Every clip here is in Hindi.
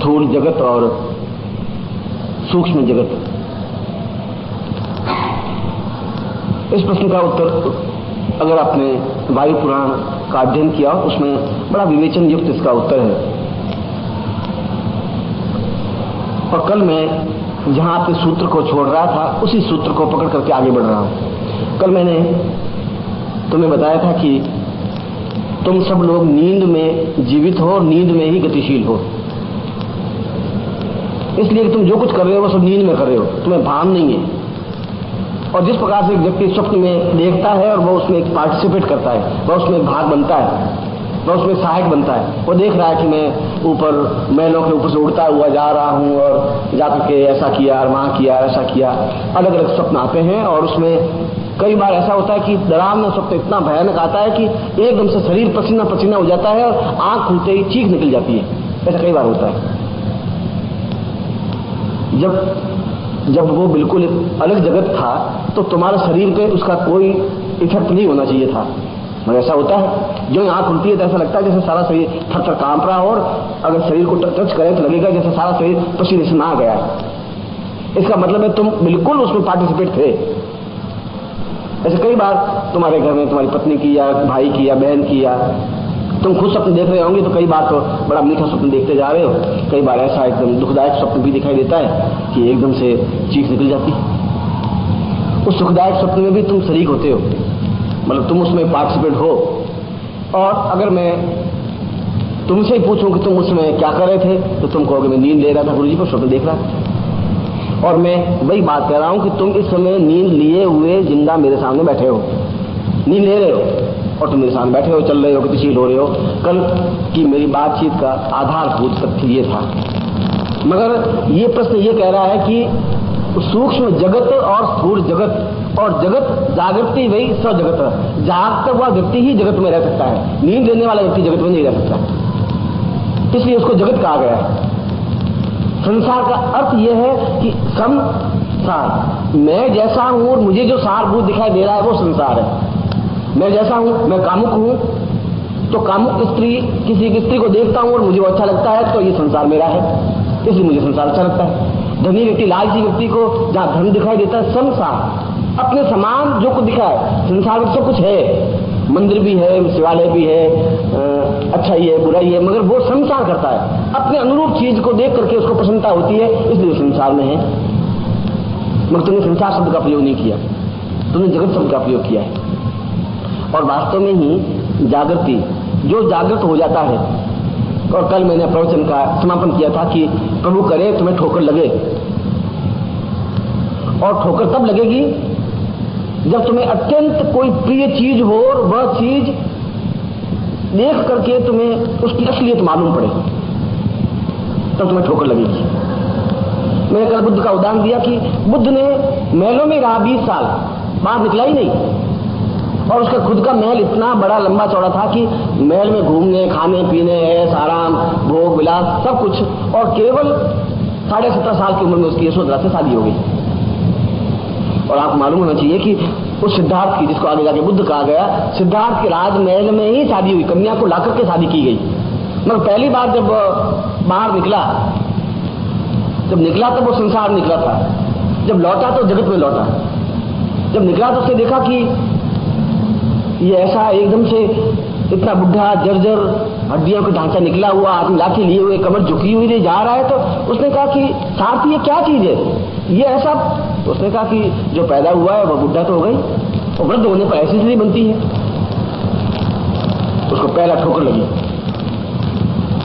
स्थूल जगत और सूक्ष्म जगत। इस प्रश्न का उत्तर अगर आपने वायु पुराण का अध्ययन किया उसमें बड़ा विवेचन युक्त इसका उत्तर है। और कल मैं जहां अपने सूत्र को छोड़ रहा था उसी सूत्र को पकड़ करके आगे बढ़ रहा हूं। कल मैंने तुम्हें बताया था कि तुम सब लोग नींद में जीवित हो, नींद में ही गतिशील हो, इसलिए कि तुम जो कुछ कर रहे हो वो सब नींद में कर रहे हो, तुम्हें भान नहीं है। और जिस प्रकार से एक व्यक्ति स्वप्न में देखता है और वो उसमें एक पार्टिसिपेट करता है, वह उसमें एक भाग बनता है, वह उसमें सहायक बनता है। वो देख रहा है कि मैं ऊपर महलों के ऊपर से उड़ता हुआ जा रहा हूं और जाकर के ऐसा किया, वहां किया, ऐसा किया। अलग अलग स्वप्न आते हैं और उसमें कई बार ऐसा होता है कि डरावना स्वप्न इतना भयानक आता है कि एकदम से शरीर पसीना पसीना हो जाता है और आंख खुलते ही चीख निकल जाती है। ऐसा कई बार होता है। जब वो बिल्कुल अलग जगत था तो तुम्हारे शरीर पे उसका कोई इफेक्ट नहीं होना चाहिए था, मगर ऐसा होता है। जो आंख खुलती है तो ऐसा लगता है जैसे सारा शरीर थर थर कांप रहा हो और अगर शरीर को टच करें तो लगेगा जैसे सारा शरीर पसीने से नहा गया है। इसका मतलब है तुम बिल्कुल उसमें पार्टिसिपेट थे। ऐसे कई बार तुम्हारे घर में तुम्हारी पत्नी की या भाई की या बहन की या तुम खुद स्वप्न देख रहे होंगे तो कई बार तो बड़ा मीठा स्वप्न देखते जा रहे हो, कई बार ऐसा एकदम दुखदायक स्वप्न भी दिखाई देता है कि एकदम से चीख निकल जाती है। उस सुखदायक स्वप्न में भी तुम शरीक होते हो, मतलब तुम उसमें पार्टिसिपेट हो। और अगर मैं तुमसे ही पूछूं कि तुम उसमें क्या कर रहे थे तो तुम कहोगे मैं नींद ले रहा था गुरुजी पर, स्वप्न देख रहा था। और मैं वही बात कह रहा हूं कि तुम इस समय नींद लिए हुए जिंदा मेरे सामने बैठे हो, नींद ले रहे हो और तुम मेरे सामने बैठे हो, चल रहे हो, गतिशील हो रहे हो। कल की मेरी बातचीत का आधारभूत तथ्य ये था। मगर ये प्रश्न ये कह रहा है कि सूक्ष्म जगत और स्थूल जगत और जगत जागृति वही स्वजगत, जागता हुआ व्यक्ति ही जगत में रह सकता है, नींद लेने वाला व्यक्ति जगत में नहीं रह सकता, इसलिए उसको जगत कहा गया है। संसार का अर्थ यह है कि संसार, मैं जैसा हूं और मुझे जो सारभूत दिखाई दे रहा है वो संसार है। मैं जैसा हूं, मैं कामुक हूं तो कामुक स्त्री, किसी की स्त्री को देखता हूं और मुझे वो अच्छा लगता है तो ये संसार मेरा है, इसलिए मुझे संसार अच्छा लगता है। धनी व्यक्ति लालची व्यक्ति को जहां धन दिखाई देता है, संसार अपने समान जो कुछ दिखाए, संसार में सब कुछ है, मंदिर भी है, शिवालय भी है, अच्छा ही है, बुरा ही है, मगर वो संसार करता है, अपने अनुरूप चीज को देख करके उसको प्रसन्नता होती है, इसलिए संसार में है। मगर तुमने संसार शब्द का प्रयोग नहीं किया, तुमने जगत शब्द का प्रयोग किया है। और वास्तव में ही जागृति, जो जागृत हो जाता है, और कल मैंने प्रवचन का समापन किया था कि प्रभु करे तुम्हें ठोकर लगे, और ठोकर तब लगेगी जब तुम्हें अत्यंत कोई प्रिय चीज हो और वह चीज देख करके तुम्हें उसकी असलियत मालूम पड़े, तब तुम्हें ठोकर लगेगी। मैंने कल बुद्ध का उदाहरण दिया कि बुद्ध ने महलों में रहा 20 साल, बाहर निकला ही नहीं, और उसका खुद का महल इतना बड़ा लंबा चौड़ा था कि महल में घूमने, खाने पीने, ऐश आराम, भोग विलास सब कुछ, और केवल 17.5 साल की उम्र में उसकी यशोधरा से शादी हो गई। और आपको मालूम होना चाहिए कि उस सिद्धार्थ की, जिसको आगे जाके बुद्ध कहा गया, सिद्धार्थ के राजमहल में ही शादी हुई, कन्या को लाकर के शादी की गई। मगर पहली बार जब बाहर निकला, जब निकला तब वो संसार निकला था, जब लौटा तो जगत में लौटा। जब निकला तो उसने देखा कि ये ऐसा एकदम से इतना बुढ़ा जर्जर हड्डियों का ढांचा निकला हुआ आदमी, लाठी लिए हुए, कमर झुकी हुई नहीं जा रहा है। तो उसने कहा कि साथ ये क्या चीज है, ये ऐसा। तो उसने कहा कि जो पैदा हुआ है वह बुढ़ा तो हो गई, और वृद्ध होने पर ऐसी स्थिति बनती है। उसको पहला ठोकर लगी।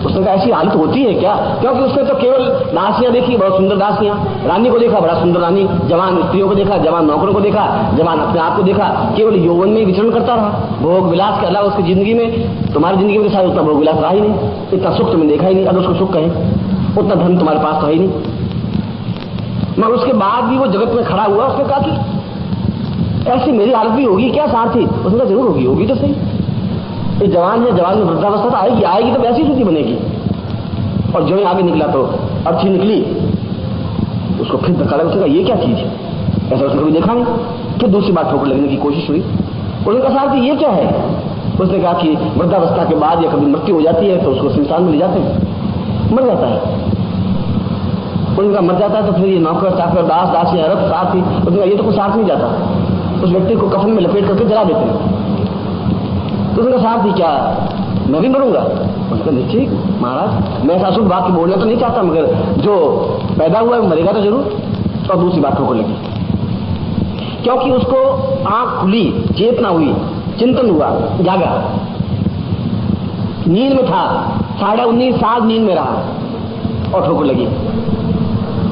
उसने कहा ऐसी हालत होती है क्या? क्योंकि उसने तो केवल दासियां देखी, बहुत सुंदर दासियां, रानी को देखा, बड़ा सुंदर रानी, जवान स्त्रियों को देखा, जवान नौकरों को देखा, जवान अपने आप को देखा, केवल यौवन में विचरण करता रहा। भोग विलास के अलावा उसकी जिंदगी में, तुम्हारी जिंदगी में शायद उतना भोग विलास रहा ही नहीं, इतना सुख तुमने देखा ही नहीं, अगर उसको सुख कहें, उतना धन तुम्हारे पास तो है ही नहीं। मगर उसके बाद भी वो जगत में खड़ा हुआ। उसने कहा कि ऐसी मेरी हालत भी होगी क्या सारथी? उसने कहा जरूर होगी, होगी तो सही। ये जवान है, जवान में वृद्धावस्था तो आएगी, आएगी तो वैसी स्थिति बनेगी। और जो ही आगे निकला तो अर्थी निकली, उसको फिर धक्का लगा। उसने कहा ये क्या चीज है, ऐसा उसने कभी देखा नहीं। फिर दूसरी बार ठोकर लगने की कोशिश हुई। उसने कहा सारथी ये क्या है? उसने कहा कि वृद्धावस्था के बाद या कभी मृत्यु हो जाती है तो उसको संसार में ले जाते हैं, मर जाता है। उनका मर जाता है तो फिर ये नौकर चाकर दास दासी अरब साथ ही उनका ये तो कुछ साथ नहीं जाता, उस व्यक्ति को कफन में लपेट करके जला देते हैं। तो उनका साथ ही क्या मैं भी मरूंगा? उनका निश्चित महाराज मैं ऐसा शुभ वाक्य बोलना तो नहीं चाहता, मगर जो पैदा हुआ है मरेगा तो जरूर। और दूसरी बात ठोकर लगी, क्योंकि उसको आंख खुली, चेतना हुई, चिंतन हुआ, जागा, नींद में था, 19.5 साल नींद में रहा और ठोकर लगी।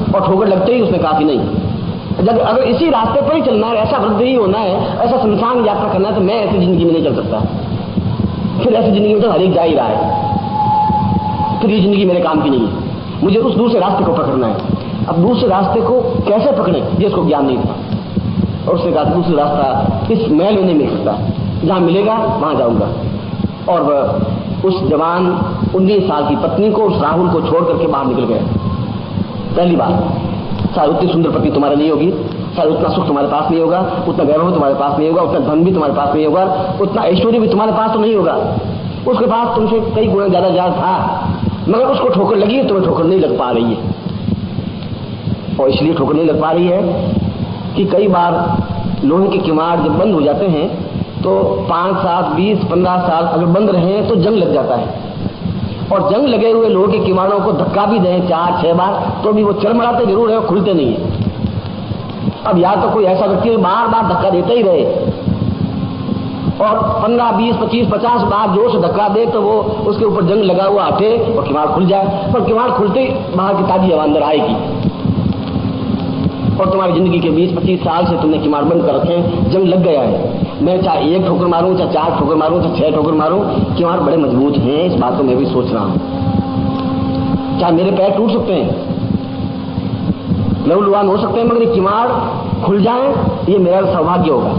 और ठोकर लगते ही उसने कहा कि नहीं, जब अगर इसी रास्ते पर ही चलना है, ऐसा वृद्ध ही होना है, ऐसा संसार यात्रा करना है, तो मैं ऐसी जिंदगी में नहीं चल सकता। फिर ऐसी जिंदगी में तो हर एक जा ही रहा है, फिर ये जिंदगी मेरे काम की नहीं है, मुझे उस दूसरे रास्ते को पकड़ना है। अब दूसरे रास्ते को कैसे पकड़े जिसको ज्ञान नहीं था, और उसने कहा दूसरा रास्ता इस महल में नहीं मिल सकता, जहां मिलेगा वहां जाऊंगा। और वह उस जवान 19 साल की पत्नी को, उस राहुल को छोड़ करके बाहर निकल गया। पहली बात, शायद उतनी सुंदर पत्नी तुम्हारी नहीं होगी, शायद उतना सुख तुम्हारे पास नहीं होगा, उतना वैभव तुम्हारे पास नहीं होगा, उतना धन भी तुम्हारे पास नहीं होगा, उतना ऐश्वर्य भी तुम्हारे पास तो नहीं होगा। उसके पास तुमसे कई गुना ज्यादा था, मगर उसको ठोकर लगी, तुम्हें ठोकर नहीं लग पा रही है। और इसलिए ठोकर नहीं लग पा रही है कि कई बार लोहे के किवाड़ जब बंद हो जाते हैं तो 5, 7, 20, 15 साल अगर बंद रहे तो जंग लग जाता है। और जंग लगे हुए लोहे के किवाड़ों को धक्का भी दें 4, 6 बार तो भी वो चरमराते जरूर है, खुलते नहीं है। अब या तो कोई ऐसा व्यक्ति बार बार धक्का देता ही रहे और 15, 20, 25, 50 बार जोर से धक्का दे तो वो उसके ऊपर जंग लगा हुआ हटे और किवाड़ खुल जाए। पर किवाड़ खुलते ही बाहर की ताजी हवा अंदर आएगी और तुम्हारी जिंदगी के 20-25 साल से तुमने किवाड़ बंद कर रखे, जंग लग गया है। मैं चाहे 1 ठोकर मारूं, चाहे 4 ठोकर मारूं, चाहे 6 ठोकर मारूं, किवाड़ बड़े मजबूत हैं, इस बात को मैं भी सोच रहा हूं। चाहे मेरे पैर टूट सकते हैं, लहूलुहान हो सकते हैं, मगर ये किवाड़ खुल जाए ये मेरा सौभाग्य होगा।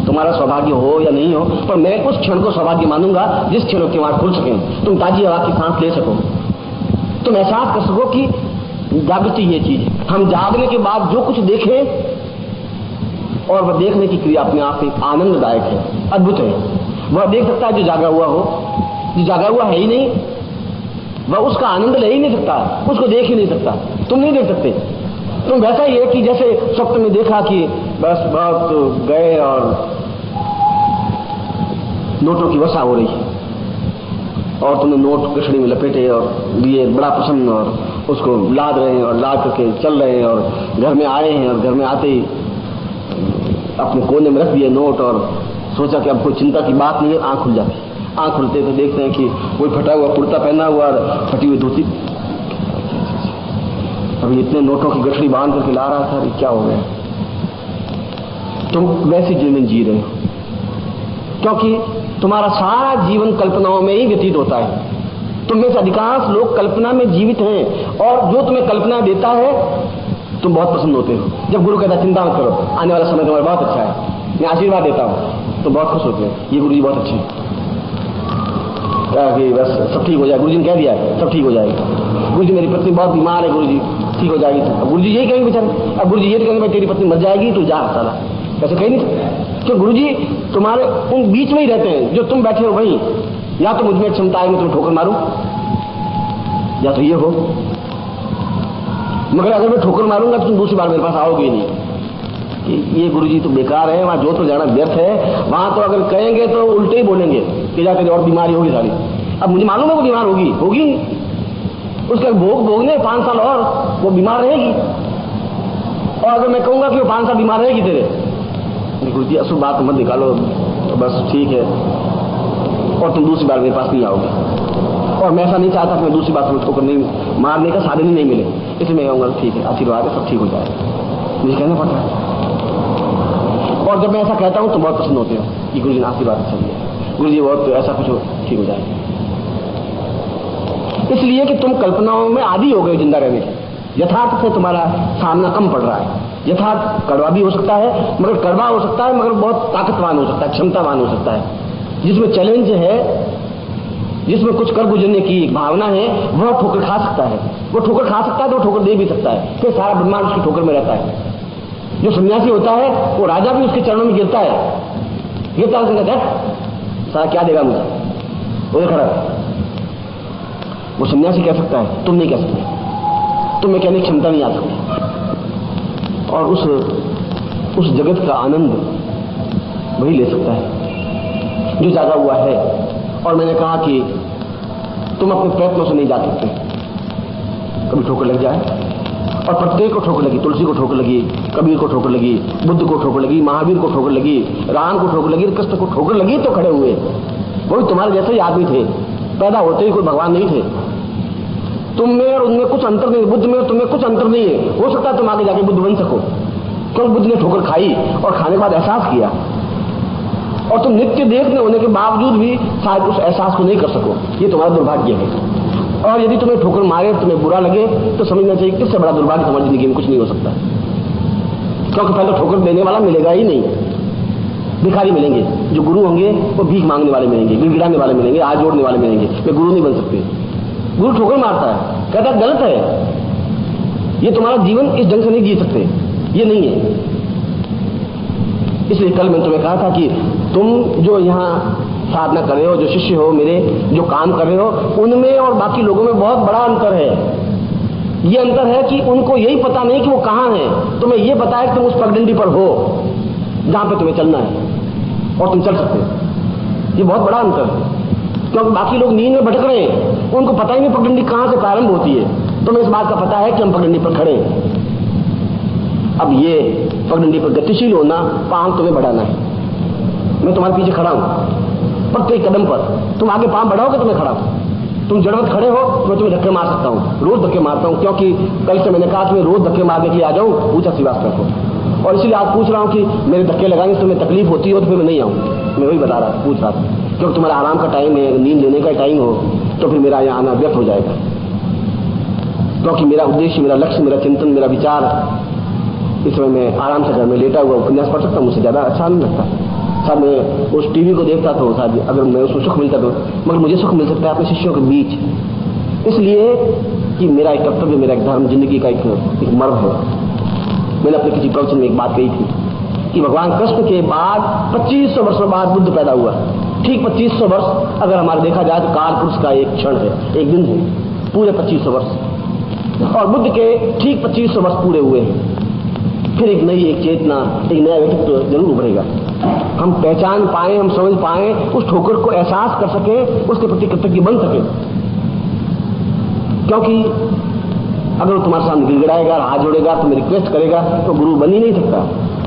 तुम्हारा सौभाग्य हो या नहीं हो, पर मैं उस क्षण को सौभाग्य मानूंगा जिस क्षण किवाड़ खुल सके, तुम ताजी हवा की सांस ले सको, तुम एहसास कर सको कि जागृति ये चीज है। हम जागने के बाद जो कुछ देखें और वह देखने की क्रिया अपने आप में आनंददायक है, अद्भुत है। वह देख सकता है जो जागा हुआ हो, जो जागा हुआ है ही नहीं वह उसका आनंद ले ही नहीं सकता, उसको देख ही नहीं सकता, तुम नहीं देख सकते। तुम वैसा ही है कि जैसे स्वप्न में देखा कि बस बहुत गए और नोटों की वर्षा हो रही है और तुमने नोट गठड़ी में लपेटे और लिए बड़ा प्रसन्न और उसको लाद रहे हैं और लाद करके चल रहे हैं और घर में आए हैं और घर में आते ही अपने कोने में रख दिए नोट और सोचा कि अब कोई चिंता की बात नहीं है। आंख खुल जाती, आंख खुलते तो देखते हैं कि कोई फटा हुआ कुर्ता पहना हुआ और फटी हुई धोती, अभी इतने नोटों की गठड़ी बांध करके ला रहा था, क्या हो गया? तुम वैसी जीवन जी रहे हो क्योंकि तुम्हारा सारा जीवन कल्पनाओं में ही व्यतीत होता है। तुम में से अधिकांश लोग कल्पना में जीवित हैं और जो तुम्हें कल्पना देता है तुम बहुत पसंद होते हो। जब गुरु कहता चिंता मत करो, आने वाला समय तुम्हारा बहुत अच्छा है, मैं आशीर्वाद देता हूं, तो बहुत खुश होते हो, ये गुरु जी बहुत अच्छे हैं, कि बस सब ठीक हो जाए। गुरु जी ने कह दिया है सब ठीक हो जाएगा। गुरु जी मेरी पत्नी बहुत बीमार है, गुरु जी ठीक हो जाएगी। अब गुरु जी यही कहेंगे बेचारे, अब गुरु जी ये कहेंगे भाई तेरी पत्नी मर जाएगी तू जा साला, ऐसे कहीं नहीं। तो गुरु जी तुम्हारे उन बीच में ही रहते हैं, जो तुम बैठे हो वहीं, या तो मुझ में क्षमता है मैं तुम्हें ठोकर मारूं या तो ये हो, मगर अगर मैं ठोकर मारूंगा तो तुम दूसरी बार मेरे पास आओगे नहीं कि ये गुरु जी तो बेकार है, वहां जोधपुर जाना व्यर्थ है। वहां तो अगर कहेंगे तो उल्टे ही बोलेंगे कि जा तेरी और बीमारी होगी सारी। अब मुझे मालूम है वो बीमार होगी उसका भोग भोगने 5 साल और वो बीमार रहेगी। और अगर मैं कहूंगा कि वो 5 साल बीमार रहेगी तेरे, गुरु जी अशुभ बात मत निकालो, तो बस ठीक है और तुम दूसरी बार मेरे पास नहीं आओगे। और मैं ऐसा नहीं चाहता कि मैं दूसरी बार मुझको नहीं मारने का साधन ही नहीं मिले, इसलिए मैं कहूंगा ठीक है आशीर्वाद है सब ठीक हो जाएगा, मुझे कहना पड़ता है। और जब मैं ऐसा कहता हूं तो बहुत पसंद होते हो कि गुरु जी ने आशीर्वाद चाहिए, गुरु जी बहुत ऐसा कुछ हो ठीक हो जाएगा। इसलिए कि तुम कल्पनाओं में आदी हो गए जिंदा रहने के, यथार्थ से तुम्हारा सामना कम पड़ रहा है। यथार्थ कड़वा भी हो सकता है, मगर कड़वा हो सकता है मगर बहुत ताकतवान हो सकता है, क्षमतावान हो सकता है, जिसमें चैलेंज है, जिसमें कुछ कर गुजरने की भावना है, वह ठोकर खा सकता है। वो ठोकर खा सकता है तो ठोकर दे भी सकता है, फिर सारा ब्रह्मांड उसकी ठोकर में रहता है। जो सन्यासी होता है वो राजा भी उसके चरणों में गिरता है, सारा क्या देगा मुझे, वो खड़ा है। वो सन्यासी कह सकता है, तुम नहीं कह सकते। तुम्हें कहने की क्षमता नहीं आ सकती। और उस जगत का आनंद वही ले सकता है जो जागा हुआ है। और मैंने कहा कि तुम अपने प्रयत्नों से नहीं जा सकते। कभी ठोकर लग जाए, और प्रत्येक को ठोकर लगी, तुलसी को ठोकर लगी, कबीर को ठोकर लगी, बुद्ध को ठोकर लगी, महावीर को ठोकर लगी, राम को ठोकर लगी, कृष्ण को ठोकर लगी तो खड़े हुए। वो भी तुम्हारे जैसे ही आदमी थे, पैदा होते ही कोई भगवान नहीं थे। तुम में और उनमें कुछ अंतर नहीं, बुद्ध में और तुम्हें कुछ अंतर नहीं है। हो सकता है तुम आगे जाके बुद्ध बन सको, क्योंकि बुद्ध ने ठोकर खाई और खाने के बाद एहसास किया, और तुम नित्य देखने होने के बावजूद भी शायद उस एहसास को नहीं कर सको। ये तुम्हारा दुर्भाग्य है। और यदि तुम्हें ठोकर मारे, तुम्हें बुरा लगे, तो समझना चाहिए इससे बड़ा दुर्भाग्य तुम्हारी जिंदगी में कुछ नहीं हो सकता, क्योंकि पहले ठोकर देने वाला मिलेगा ही नहीं। भिखारी मिलेंगे, जो गुरु होंगे वो भीख मांगने वाले मिलेंगे, गिड़गिड़ाने वाले मिलेंगे, हाथ जोड़ने वाले मिलेंगे। वे गुरु नहीं बन सकते। गुरु ठोकर मारता है, कहता है गलत है, ये तुम्हारा जीवन इस ढंग से नहीं जी सकते, ये नहीं है। इसलिए कल मैंने तुम्हें कहा था कि तुम जो यहाँ साधना कर रहे हो, जो शिष्य हो मेरे, जो काम कर रहे हो, उनमें और बाकी लोगों में बहुत बड़ा अंतर है। ये अंतर है कि उनको यही पता नहीं कि वो कहाँ है, तुम्हें ये पता है कि तुम उस पगडंडी पर हो जहां पे तुम्हें चलना है, और तुम चल सकते हो। ये बहुत बड़ा अंतर है, क्योंकि बाकी लोग नींद में भटक रहे हैं, उनको पता ही नहीं पगडंडी कहां से प्रारंभ होती है। तुम्हें इस बात का पता है कि हम पगडंडी पर खड़े हैं। अब ये पगडंडी पर गतिशील होना, पांव तुम्हें बढ़ाना है। मैं तुम्हारे पीछे खड़ा हूं, प्रत्येक कदम पर तुम आगे पांव बढ़ाओगे तो मैं खड़ा हूं। तुम जड़वत खड़े हो, मैं तुम्हें धक्के मार सकता हूं, रोज धक्के मारता हूं, क्योंकि कल से मैंने कहा कि मैं रोज धक्के मारने के लिए आ जाऊं, पूछा श्रीवास्तव को। और इसलिए आज पूछ रहा हूं कि मेरे धक्के लगाने से तुम्हें तकलीफ होती हो तो फिर मैं नहीं आऊं। मैं वही बता रहा, पूछ रहा था, क्योंकि तुम्हारा आराम का टाइम है, नींद लेने का टाइम हो, तो फिर मेरा यहाँ आना व्यर्थ हो जाएगा। क्योंकि मेरा उद्देश्य, मेरा लक्ष्य, मेरा चिंतन, मेरा विचार, इस समय मैं आराम से घर में लेटा हुआ उपन्यास पढ़ सकता हूं, मुझसे ज्यादा अच्छा नहीं लगता। शायद मैं उस टीवी को देखता तो शायद अगर मैं उसको सुख मिलता तो, मगर मुझे सुख मिल सकता है अपने शिष्यों के बीच। इसलिए कि मेरा एक कर्तव्य, मेरा एक धर्म, जिंदगी का एक मर्म है। मैंने अपने किसी प्रवचन में एक बात कही थी कि भगवान कृष्ण के बाद 2500 वर्षों बाद बुद्ध पैदा हुआ। ठीक 2500 वर्ष अगर हमारे देखा जाए तो काल पुरुष का एक क्षण है, एक दिन है, पूरे 2500 वर्ष। और बुद्ध के ठीक 2500 वर्ष पूरे हुए हैं। फिर एक नई, एक चेतना, एक नया व्यक्तित्व जरूर उभरेगा। हम पहचान पाए, हम समझ पाए, उस ठोकर को एहसास कर सके, उसके प्रति कृतज्ञ बन सके। क्योंकि अगर वो तुम्हारे सामने गिड़गिड़ाएगा, हाथ जोड़ेगा, तुम्हें रिक्वेस्ट करेगा, तो गुरु बन ही नहीं सकता।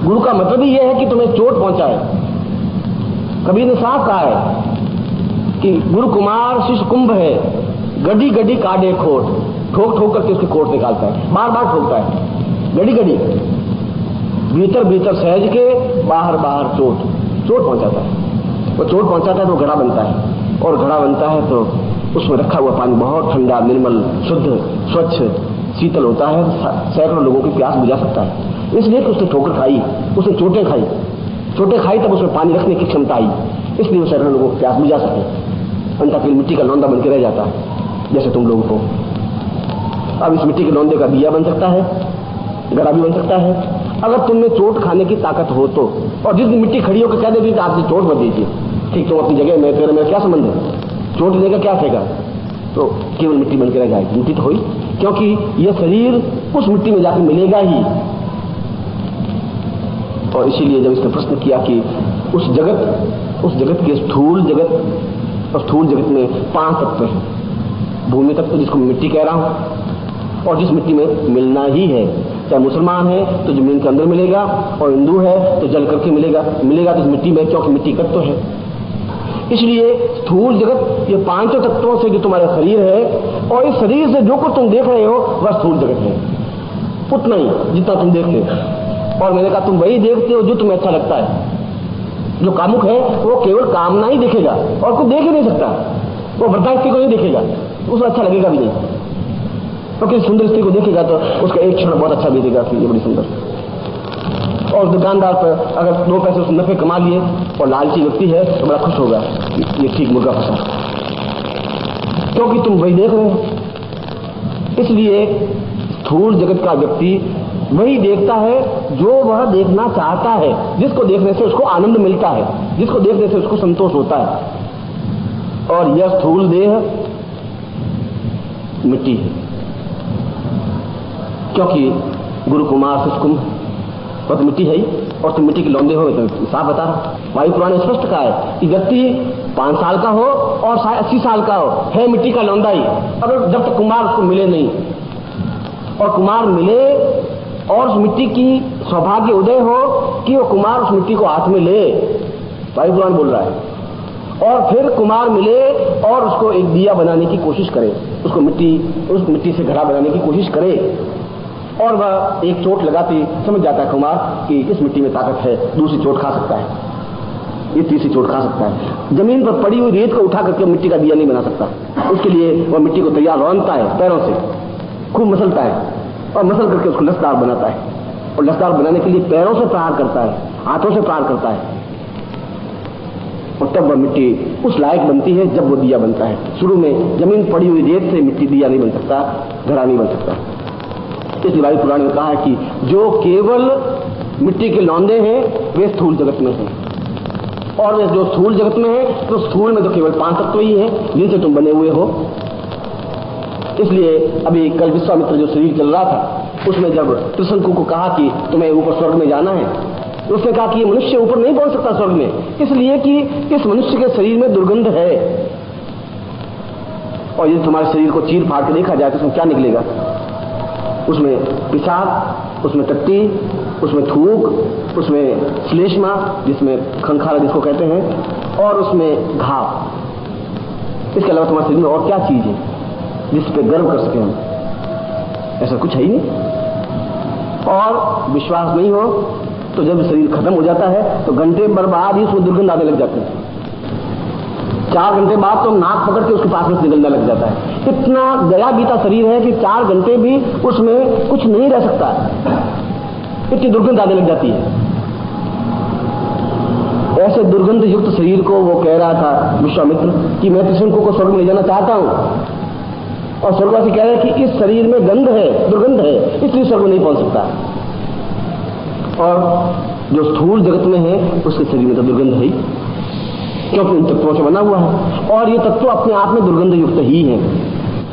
गुरु का मतलब ही यह है कि तुम्हें चोट पहुंचाए। कबीर ने साफ कहा है कि गुरु कुमार शिष्य कुंभ है, गड्डी गड्डी काटे खोट, ठोक ठोक करके उसके कोट निकालता है, बार बार ठोकता है, गड्डी गड्डी, भीतर भीतर सहज के, बाहर बाहर चोट पहुंचाता है। वो चोट पहुंचाता है तो घड़ा बनता है, और घड़ा बनता है तो उसमें रखा हुआ पानी बहुत ठंडा, निर्मल, शुद्ध, स्वच्छ, शीतल होता है, सैकड़ों लोगों की प्यास बुझा सकता है। इसलिए कि उसने ठोकर खाई, उसने चोटें खाई, तब उसमें पानी रखने की क्षमता आई, इसलिए वो सैकड़ों लोगों की प्यास बुझा सके। अंततः फिर मिट्टी का लौंदा बन के रह जाता है, जैसे तुम लोगों को। अब इस मिट्टी के लौंदे का दिया बन सकता है, घड़ा भी बन सकता है, अगर तुमने चोट खाने की ताकत हो तो। और जिस दिन मिट्टी खड़ी होकर कह देगी कि आपसे चोट मत दीजिए, ठीक, तो अपनी जगह में, तेरे में क्या संबंध है, चोट देगा क्या कहेगा, तो केवल मिट्टी बन के रह जाएगी। मिट्टी तो हुई, क्योंकि यह शरीर उस मिट्टी में जाकर मिलेगा ही। और इसीलिए जब इसने प्रश्न किया कि उस जगत के स्थूल जगत, और स्थूल जगत में 5 तत्व हैं। भूमि तत्व जिसको मैं मिट्टी कह रहा हूं, और जिस मिट्टी में मिलना ही है, चाहे मुसलमान है तो जमीन के अंदर मिलेगा, और हिंदू है तो जल करके मिलेगा तो इस मिट्टी में, क्योंकि मिट्टी तत्व है। इसलिए स्थूल जगत, ये 5 तत्वों से जो तुम्हारा शरीर है, और इस शरीर से जो कुछ तुम देख रहे हो वह स्थूल जगत है, उतना ही जितना तुम देखते हो। और मैंने कहा तुम वही देखते हो जो तुम्हें अच्छा लगता है। जो कामुक है वो केवल कामना ही देखेगा, और कुछ देख ही नहीं सकता। वो वृद्धावस्था को नहीं देखेगा, उसे अच्छा लगेगा भी नहीं। तो किसी सुंदर स्त्री को देखेगा तो उसका एक क्षण बहुत अच्छा बीतेगा कि ये बड़ी सुंदर। और दुकानदार पर अगर 2 पैसे उसने नफे कमा लिए और लालची व्यक्ति है तो बड़ा खुश होगा, ये ठीक मुर्गा फंसा, क्योंकि तुम वही देख रहे हो। इसलिए स्थूल जगत का व्यक्ति वही देखता है जो वह देखना चाहता है, जिसको देखने से उसको आनंद मिलता है, जिसको देखने से उसको संतोष होता है। और यह स्थूल देह मिट्टी है, क्योंकि गुरु कुमार सुष्कुम वो तो मिट्टी है ही, और तुम मिट्टी के लौंदे हो, तो साफ बता रहा। वायु पुराण ने स्पष्ट कहा है कि व्यक्ति 5 साल का हो और 80 साल का हो, है मिट्टी का लौंदा ही, अगर जब तक कुमार उसको मिले नहीं, और कुमार मिले और उस मिट्टी की सौभाग्य उदय हो कि वो कुमार उस मिट्टी को हाथ में ले, वायु पुराण बोल रहा है, और फिर कुमार मिले और उसको एक दिया बनाने की कोशिश करे, उसको उस मिट्टी से घड़ा बनाने की कोशिश करे, और वह एक चोट लगाती समझ जाता है कुमार कि इस मिट्टी में ताकत है, दूसरी चोट खा सकता है, ये तीसरी चोट खा सकता है। जमीन पर पड़ी हुई रेत को उठा करके मिट्टी का दिया नहीं बना सकता, उसके लिए वह मिट्टी को तैयार रौंदता है, पैरों से खूब मसलता है, और मसल करके उसको लसदार बनाता है, और लसदार बनाने के लिए पैरों से प्रहार करता है, हाथों से प्रहार करता है, और तब वह मिट्टी उस लायक बनती है जब वो दिया बनता है। शुरू में जमीन पड़ी हुई रेत से मिट्टी दिया नहीं बन सकता, घड़ा नहीं बन सकता। इसलिए वायु पुराण ने कहा है कि जो केवल मिट्टी के लौंदे हैं वे स्थूल जगत में हैं, और वे जो स्थूल जगत में है तो स्थूल में तो केवल 5 तत्व ही है जिनसे तुम बने हुए हो। इसलिए अभी कल विश्वामित्र जो शरीर चल रहा था उसमें जब त्रिशंकु को कहा कि तुम्हें ऊपर स्वर्ग में जाना है, तो उसने कहा कि ये मनुष्य ऊपर नहीं पहुंच सकता स्वर्ग में, इसलिए कि इस मनुष्य के शरीर में दुर्गंध है, और यदि तुम्हारे शरीर को चीर फाड़ के देखा जाए तो उसमें क्या निकलेगा, उसमें पिशाब, उसमें टट्टी, उसमें थूक, उसमें श्लेष्मा जिसमें खंखारा जिसको कहते हैं, और उसमें घाव। इसके अलावा तुम्हारे शरीर में और क्या चीज है जिस पे गर्व कर सके हम? ऐसा कुछ है ही नहीं। और विश्वास नहीं हो तो जब शरीर खत्म हो जाता है तो घंटे भर बाद ही उसमें दुर्गंध आने लग जाती है, 4 घंटे बाद तो नाक पकड़ के उसके पास में निकलने लग जाता है। इतना गया बीता शरीर है कि 4 घंटे भी उसमें कुछ नहीं रह सकता, इतनी दुर्गंध आने लग जाती है। ऐसे दुर्गंध युक्त शरीर को वो कह रहा था विश्वामित्र कि मैं त्रिशंकु को स्वर्ग में ले जाना चाहता हूं, और स्वर्गवासी कह रहे हैं कि इस शरीर में गंध है, दुर्गंध है, इसलिए स्वर्ग में नहीं पहुंच सकता। और जो स्थूल जगत में है उसके शरीर में तो दुर्गंध है ही, क्योंकि उन तत्वों से बना हुआ है, और ये तत्व अपने आप में दुर्गंध युक्त ही है।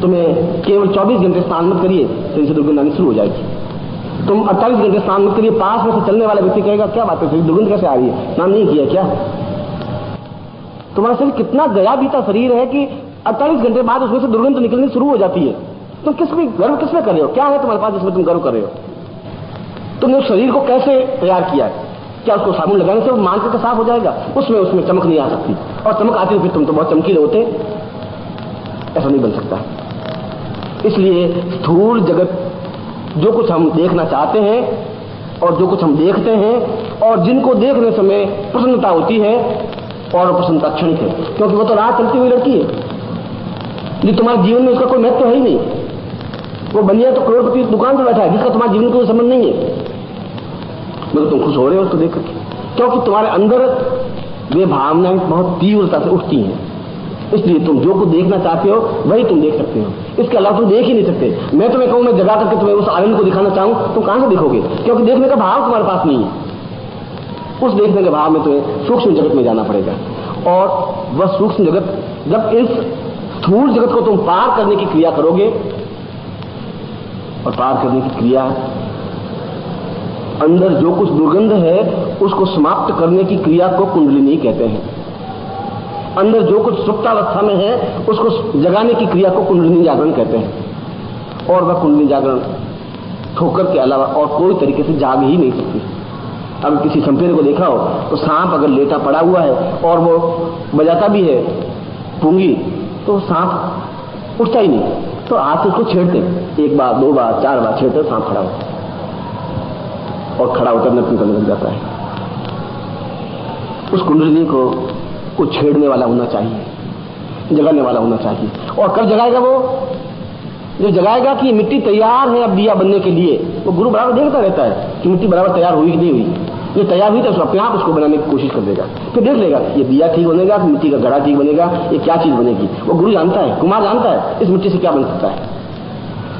तुम्हें केवल 24 घंटे स्नान मत करिए शरीर से दुर्गंध आनी शुरू हो जाएगी। तुम 48 घंटे स्नान मत करिए, पास में से चलने वाला व्यक्ति कहेगा क्या बात है, शरीर दुर्गंध कैसे आ रही है, स्नान नहीं किया क्या? तुम्हारा शरीर कितना गया बीता शरीर है कि 48 घंटे बाद उसमें से दुर्गंध निकलनी शुरू हो जाती है। तुम गर्व किसमें कर रहे हो? क्या है तुम्हारे पास जिसमें तुम गर्व कर रहे हो? तुमने उस शरीर को कैसे तैयार किया है? क्या उसको साबुन लगाने से वो मांस का साफ हो जाएगा? उसमें चमक नहीं आ सकती, और चमक आती फिर तुम तो बहुत चमकीले होते, ऐसा नहीं बन सकता। इसलिए स्थूल जगत जो कुछ हम देखना चाहते हैं और जो कुछ हम देखते हैं और जिनको देखने समय प्रसन्नता होती है, और प्रसन्नता क्षणिक है, क्योंकि वो तो राह चलती हुई लड़की है, जो तुम्हारे जीवन में उसका कोई महत्व तो है ही नहीं। वो बनिया तो करोड़पति दुकान पर बैठा है जिसका तुम्हारे जीवन को संबंध नहीं है, मगर तुम खुश हो रहे हो उसको देख करके, क्योंकि तुम्हारे अंदर वे भावनाएं बहुत तीव्रता से उठती हैं। इसलिए तुम जो कुछ देखना चाहते हो वही तुम देख सकते हो, इसके अलावा तुम देख ही नहीं सकते। मैं तुम्हें कहूं मैं जगा करके तुम्हें उस आनंद को दिखाना चाहूं, तुम कहां से देखोगे? क्योंकि देखने का भाव तुम्हारे पास नहीं है। उस देखने के भाव में तुम्हें सूक्ष्म जगत में जाना पड़ेगा, और वह सूक्ष्म जगत जब इस स्थूल जगत को तुम पार करने की क्रिया करोगे, और पार करने की क्रिया अंदर जो कुछ दुर्गंध है उसको समाप्त करने की क्रिया को कुंडलिनी कहते हैं। अंदर जो कुछ सुप्तावस्था में है उसको जगाने की क्रिया को कुंडलिनी जागरण कहते हैं, और वह कुंडलिनी जागरण ठोकर के अलावा और कोई तरीके से जाग ही नहीं सकती। अगर किसी संपेरे को देखा हो तो सांप अगर लेटा पड़ा हुआ है और वो बजाता भी है पूंगी, तो सांप उठता ही नहीं, तो हाथ से उसको छेड़ते, 1 बार 2 बार 4 बार छेड़ते, सांप खड़ा होता है, और खड़ा होकर निकलने लग जाता है। उस कुंडलिनी को छेड़ने वाला होना चाहिए, जगाने वाला होना चाहिए। और कब जगाएगा वो? जो जगाएगा कि मिट्टी तैयार है अब दिया बनने के लिए, वो गुरु बराबर देखता रहता है कि मिट्टी बराबर तैयार हुई कि नहीं हुई। ये तैयार हुई तो उसको अपने आप उसको बनाने की कोशिश कर देगा, फिर देख लेगा ये दिया ठीक बनेगा, मिट्टी का घड़ा ठीक बनेगा, ये क्या चीज बनेगी। वो गुरु जानता है, कुमार जानता है इस मिट्टी से क्या बन सकता है।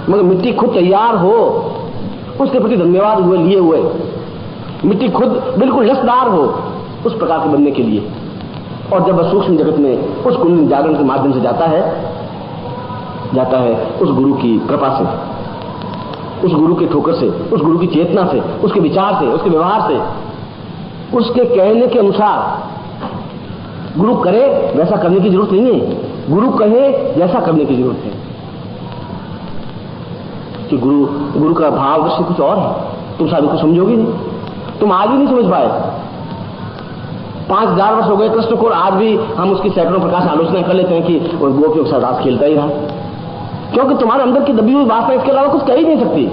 मगर मिट्टी खुद तैयार हो, उसके प्रति धन्यवाद हुए लिए हुए, मिट्टी खुद बिल्कुल लसदार हो उस प्रकार से बनने के लिए। और जब वह सूक्ष्म जगत में उस कुंडलिनी जागरण के माध्यम से जाता है उस गुरु की कृपा से, उस गुरु के ठोकर से, उस गुरु की चेतना से, उसके विचार से, उसके व्यवहार से, उसके कहने के अनुसार गुरु करे वैसा करने की जरूरत नहीं है, गुरु कहे जैसा करने की जरूरत है। कि गुरु का भाव दृष्टि कुछ और है, तुम साधु को समझोगे नहीं, तुम आज भी नहीं समझ पाए। 5000 वर्ष हो गए कृष्ण को, आज भी हम उसकी सैकड़ों प्रकार से आलोचना कर लेते हैं कि वो गोपियों के साथ रास खेलता ही रहा, क्योंकि तुम्हारे अंदर की दबी हुई वासना इसके अलावा कुछ कर ही नहीं सकती,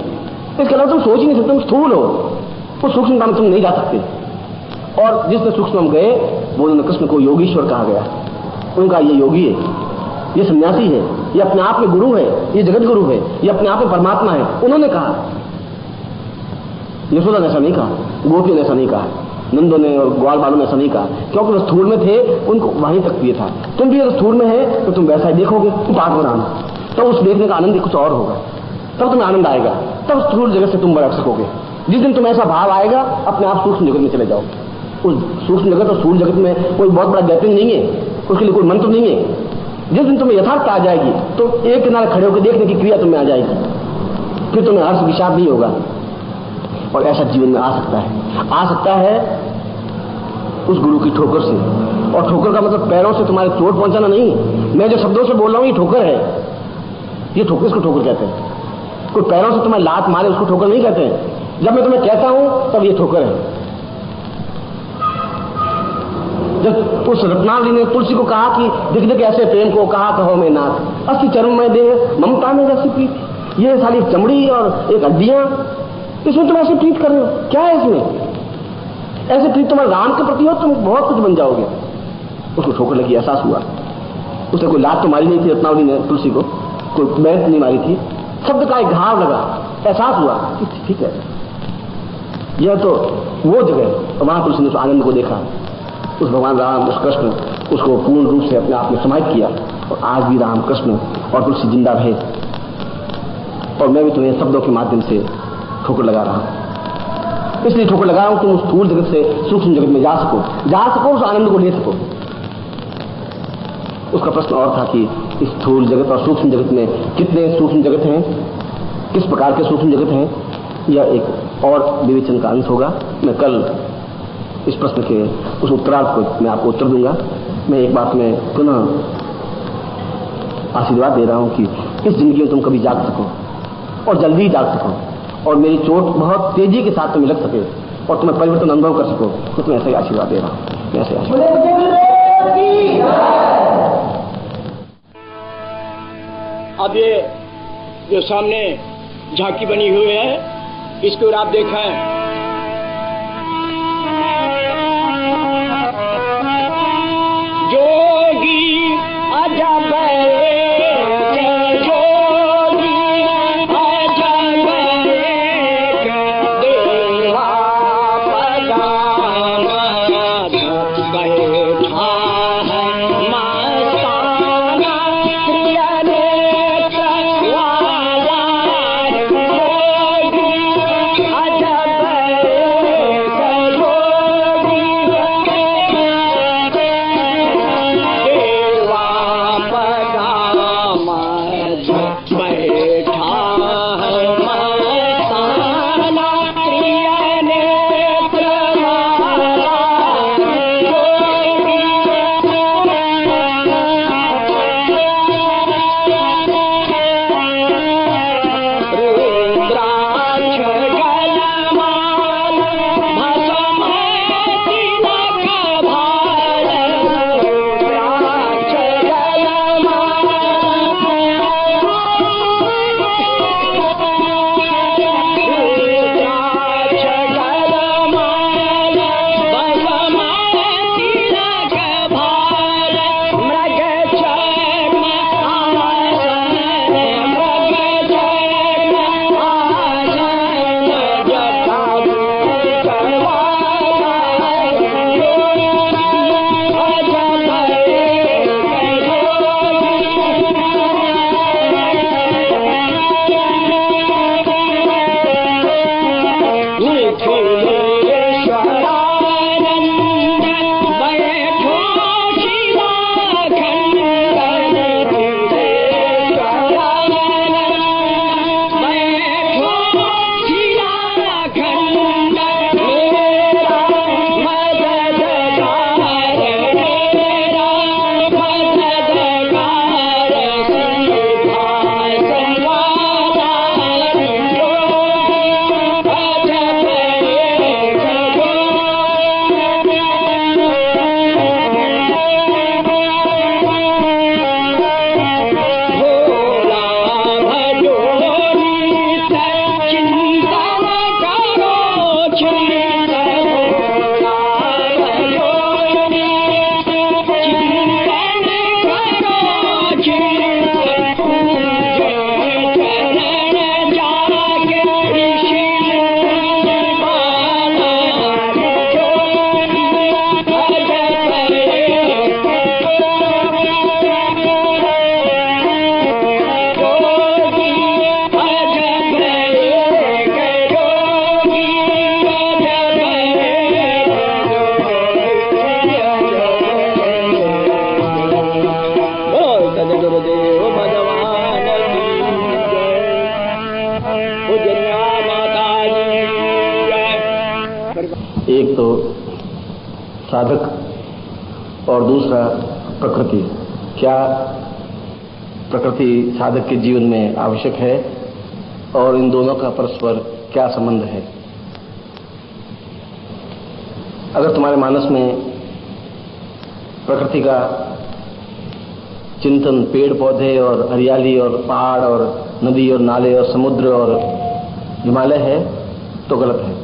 इसके अलावा तुम सोच ही नहीं सकते, तुम स्थूल हो, उस सूक्ष्मता में तुम नहीं जा सकते। और जिसने सूक्ष्म गए वो उन्होंने कृष्ण को योगीश्वर कहा गया, उनका ये योगी है, ये सन्यासी है, ये अपने आप में गुरु है, ये जगत गुरु है, ये अपने आप में परमात्मा है, उन्होंने कहा। यशोदा ने ऐसा नहीं कहा, गोपियों ने ऐसा नहीं कहा, नंदों ने और ग्वाल बालों ने ऐसा नहीं कहा, क्योंकि वो स्थूल में थे, उनको वहीं तक प्रिय था। तुम भी अगर स्थूल में है तो तुम वैसा ही देखोगे, तुम पाठ बनाना, तो उस देखने का आनंद कुछ और होगा, तब तुम्हें आनंद आएगा, तब स्थूल जगत से तुम बरत सकोगे। जिस दिन तुम्हें ऐसा भाव आएगा अपने आप सूक्ष्म जगत में चले जाओ। उस सूक्ष्म जगत और स्थूल जगत में कोई बहुत बड़ा गैपिंग नहीं है, उसके लिए कोई मंत्र नहीं है। जिस दिन तुम्हें यथार्थता आ जाएगी तो एक किनारे खड़े होकर देखने की क्रिया तुम्हें आ जाएगी, फिर तुम्हें हर्ष विषाद नहीं होगा। और ऐसा जीवन में आ सकता है उस गुरु की ठोकर से। और ठोकर का मतलब पैरों से तुम्हारे चोट पहुंचाना नहीं, मैं जो शब्दों से बोल रहा हूं ये ठोकर है, ये ठोकर, इसको ठोकर कहते हैं। कोई पैरों से तुम्हें लात मारे उसको ठोकर नहीं कहते हैं, जब मैं तुम्हें कहता हूं तब ये ठोकर है। जब उस रत्नावली ने तुलसी को कहा कि दिख दिख ऐसे प्रेम को कहा कहो मैं नाथ, अस्थि चरण में दे ममता में जैसी प्रीत, ये सारी चमड़ी और एक हड्डियां, इसमें तुम ऐसे प्रीत कर रहे हो, क्या है इसमें? ऐसे प्रीत तुम्हारे राम के प्रति हो तुम बहुत कुछ बन जाओगे। उसको ठोकर लगी, एहसास हुआ। उसने कोई लात तो मारी नहीं थी रत्नावली ने तुलसी को, कोई बैंत नहीं मारी थी, शब्द का एक घाव लगा, एहसास हुआ कि ठीक है यह तो वो जगह। वहां तुलसी ने उस आनंद को देखा, उस भगवान राम, उस कृष्ण, उसको पूर्ण रूप से अपने आप में समाहित किया। और आज भी राम, कृष्ण और तुलसी जिंदा रहे। और मैं भी तुम्हें शब्दों के माध्यम से ठोकर लगा रहा हूं, इसलिए ठोकर लगा रहा हूं तुम उस स्थूल जगत से सूक्ष्म जगत में जा सको, उस आनंद को ले सको। उसका प्रश्न और था कि इस स्थूल जगत और सूक्ष्म जगत में कितने सूक्ष्म जगत हैं, किस प्रकार के सूक्ष्म जगत हैं, यह एक और विवेचन का अंश होगा। मैं कल इस प्रश्न के उस उत्तरार्ध को मैं आपको उत्तर दूंगा। मैं एक बात में पुनः आशीर्वाद दे रहा हूं कि इस जिंदगी में तुम कभी जाग सको और जल्दी जाग सको, और मेरी चोट बहुत तेजी के साथ तुम्हें लग सके और तुम्हें परिवर्तन अनुभव कर सको, तो तुम्हें ऐसा ही आशीर्वाद दे रहा हूं। ऐसे अब ये जो सामने झांकी बनी हुई है इसको आप देखें, जोगी अजब अजब एक तो साधक और दूसरा प्रकृति। क्या प्रकृति साधक के जीवन में आवश्यक है और इन दोनों का परस्पर क्या संबंध है? अगर तुम्हारे मानस में प्रकृति का चिंतन पेड़ पौधे और हरियाली और पहाड़ और नदी और नाले और समुद्र और हिमालय है तो गलत है,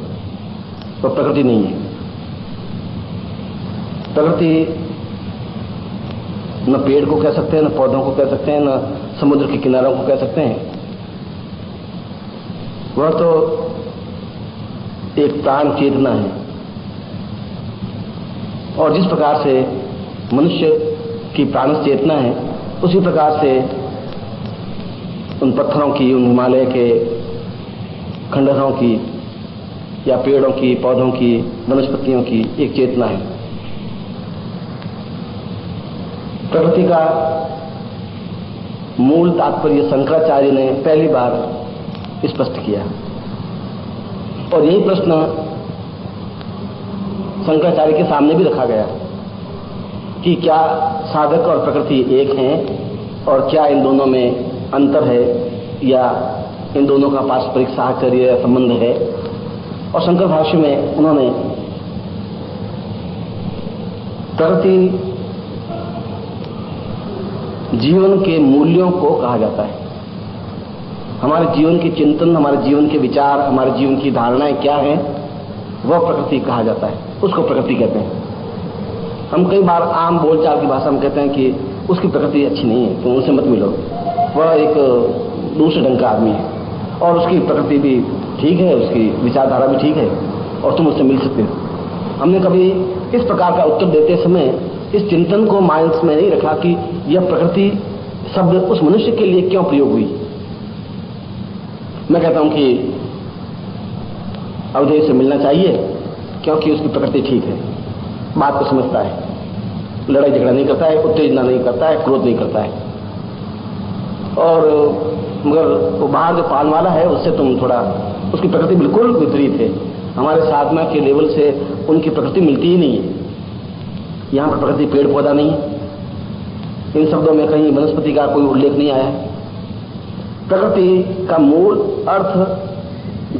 तो प्रकृति नहीं है। प्रकृति न पेड़ को कह सकते हैं, न पौधों को कह सकते हैं, न समुद्र के किनारों को कह सकते हैं। वह तो एक प्राण चेतना है। और जिस प्रकार से मनुष्य की प्राण चेतना है, उसी प्रकार से उन पत्थरों की, उन हिमालय के खंडहरों की या पेड़ों की, पौधों की, वनस्पतियों की एक चेतना है। प्रकृति का मूल तात्पर्य शंकराचार्य ने पहली बार स्पष्ट किया, और यही प्रश्न शंकराचार्य के सामने भी रखा गया कि क्या साधक और प्रकृति एक हैं और क्या इन दोनों में अंतर है या इन दोनों का पारस्परिक साहचर्य या संबंध है। और शंकर भाष्य में उन्होंने प्रकृति जीवन के मूल्यों को कहा जाता है। हमारे जीवन के चिंतन, हमारे जीवन के विचार, हमारे जीवन की धारणाएं क्या हैं, वह प्रकृति कहा जाता है, उसको प्रकृति कहते हैं। हम कई बार आम बोलचाल की भाषा में कहते हैं कि उसकी प्रकृति अच्छी नहीं है, तो उनसे मत मिलो, वह एक दूसरे ढंग का आदमी है और उसकी प्रकृति भी ठीक है, उसकी विचारधारा भी ठीक है और तुम उससे मिल सकते हो। हमने कभी इस प्रकार का उत्तर देते समय इस चिंतन को माइंड में नहीं रखा कि यह प्रकृति शब्द उस मनुष्य के लिए क्यों प्रयोग हुई। मैं कहता हूं कि अवधेय से मिलना चाहिए क्योंकि उसकी प्रकृति ठीक है, बात को समझता है, लड़ाई झगड़ा नहीं करता है, उत्तेजना नहीं करता है, क्रोध नहीं करता है। और मगर वो बाहर जो पालने वाला है उससे तुम थोड़ा, उसकी प्रकृति बिल्कुल विपरीत है। हमारे साधना के लेवल से उनकी प्रकृति मिलती ही नहीं है। यहां पर प्रकृति पेड़ पौधा नहीं है, इन शब्दों में कहीं वनस्पति का कोई उल्लेख नहीं आया है। प्रकृति का मूल अर्थ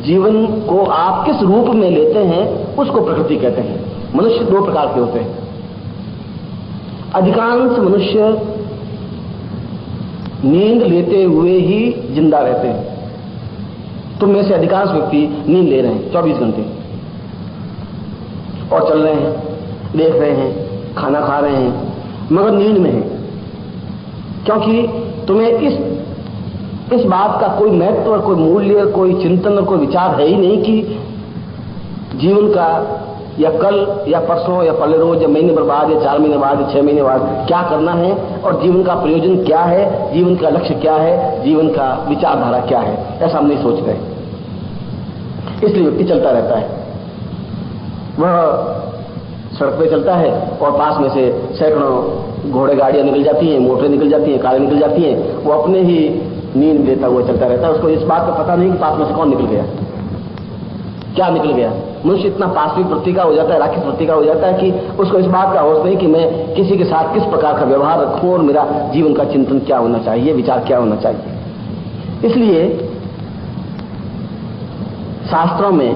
जीवन को आप किस रूप में लेते हैं उसको प्रकृति कहते हैं। मनुष्य दो प्रकार के होते हैं। अधिकांश मनुष्य नींद लेते हुए ही जिंदा रहते हैं। तुम में से अधिकांश व्यक्ति नींद ले रहे हैं 24 घंटे और चल रहे हैं, देख रहे हैं, खाना खा रहे हैं, मगर नींद में है, क्योंकि तुम्हें इस बात का कोई महत्व और कोई मूल्य, कोई चिंतन और कोई विचार है ही नहीं कि जीवन का या कल या परसों या पहले रोज या महीने भर बाद या 4 महीने बाद या 6 महीने बाद क्या करना है और जीवन का प्रयोजन क्या है, जीवन का लक्ष्य क्या है, जीवन का विचारधारा क्या है, ऐसा हम नहीं सोचते। इसलिए व्यक्ति चलता रहता है। वह सड़क पे चलता है और पास में से सैकड़ों घोड़े गाड़ियां निकल जाती हैं, मोटरें निकल जाती हैं, कारें निकल जाती हैं, वो अपने ही नींद लेता हुआ चलता रहता है। उसको इस बात का पता नहीं कि पास में से कौन निकल गया, क्या निकल गया। मनुष्य इतना पार्श्विक वृत्ति का हो जाता है, राक्षस वृत्ति का हो जाता है कि उसको इस बात का होश नहीं कि मैं किसी के साथ किस प्रकार का व्यवहार रखूं और मेरा जीवन का चिंतन क्या होना चाहिए, विचार क्या होना चाहिए। इसलिए शास्त्रों में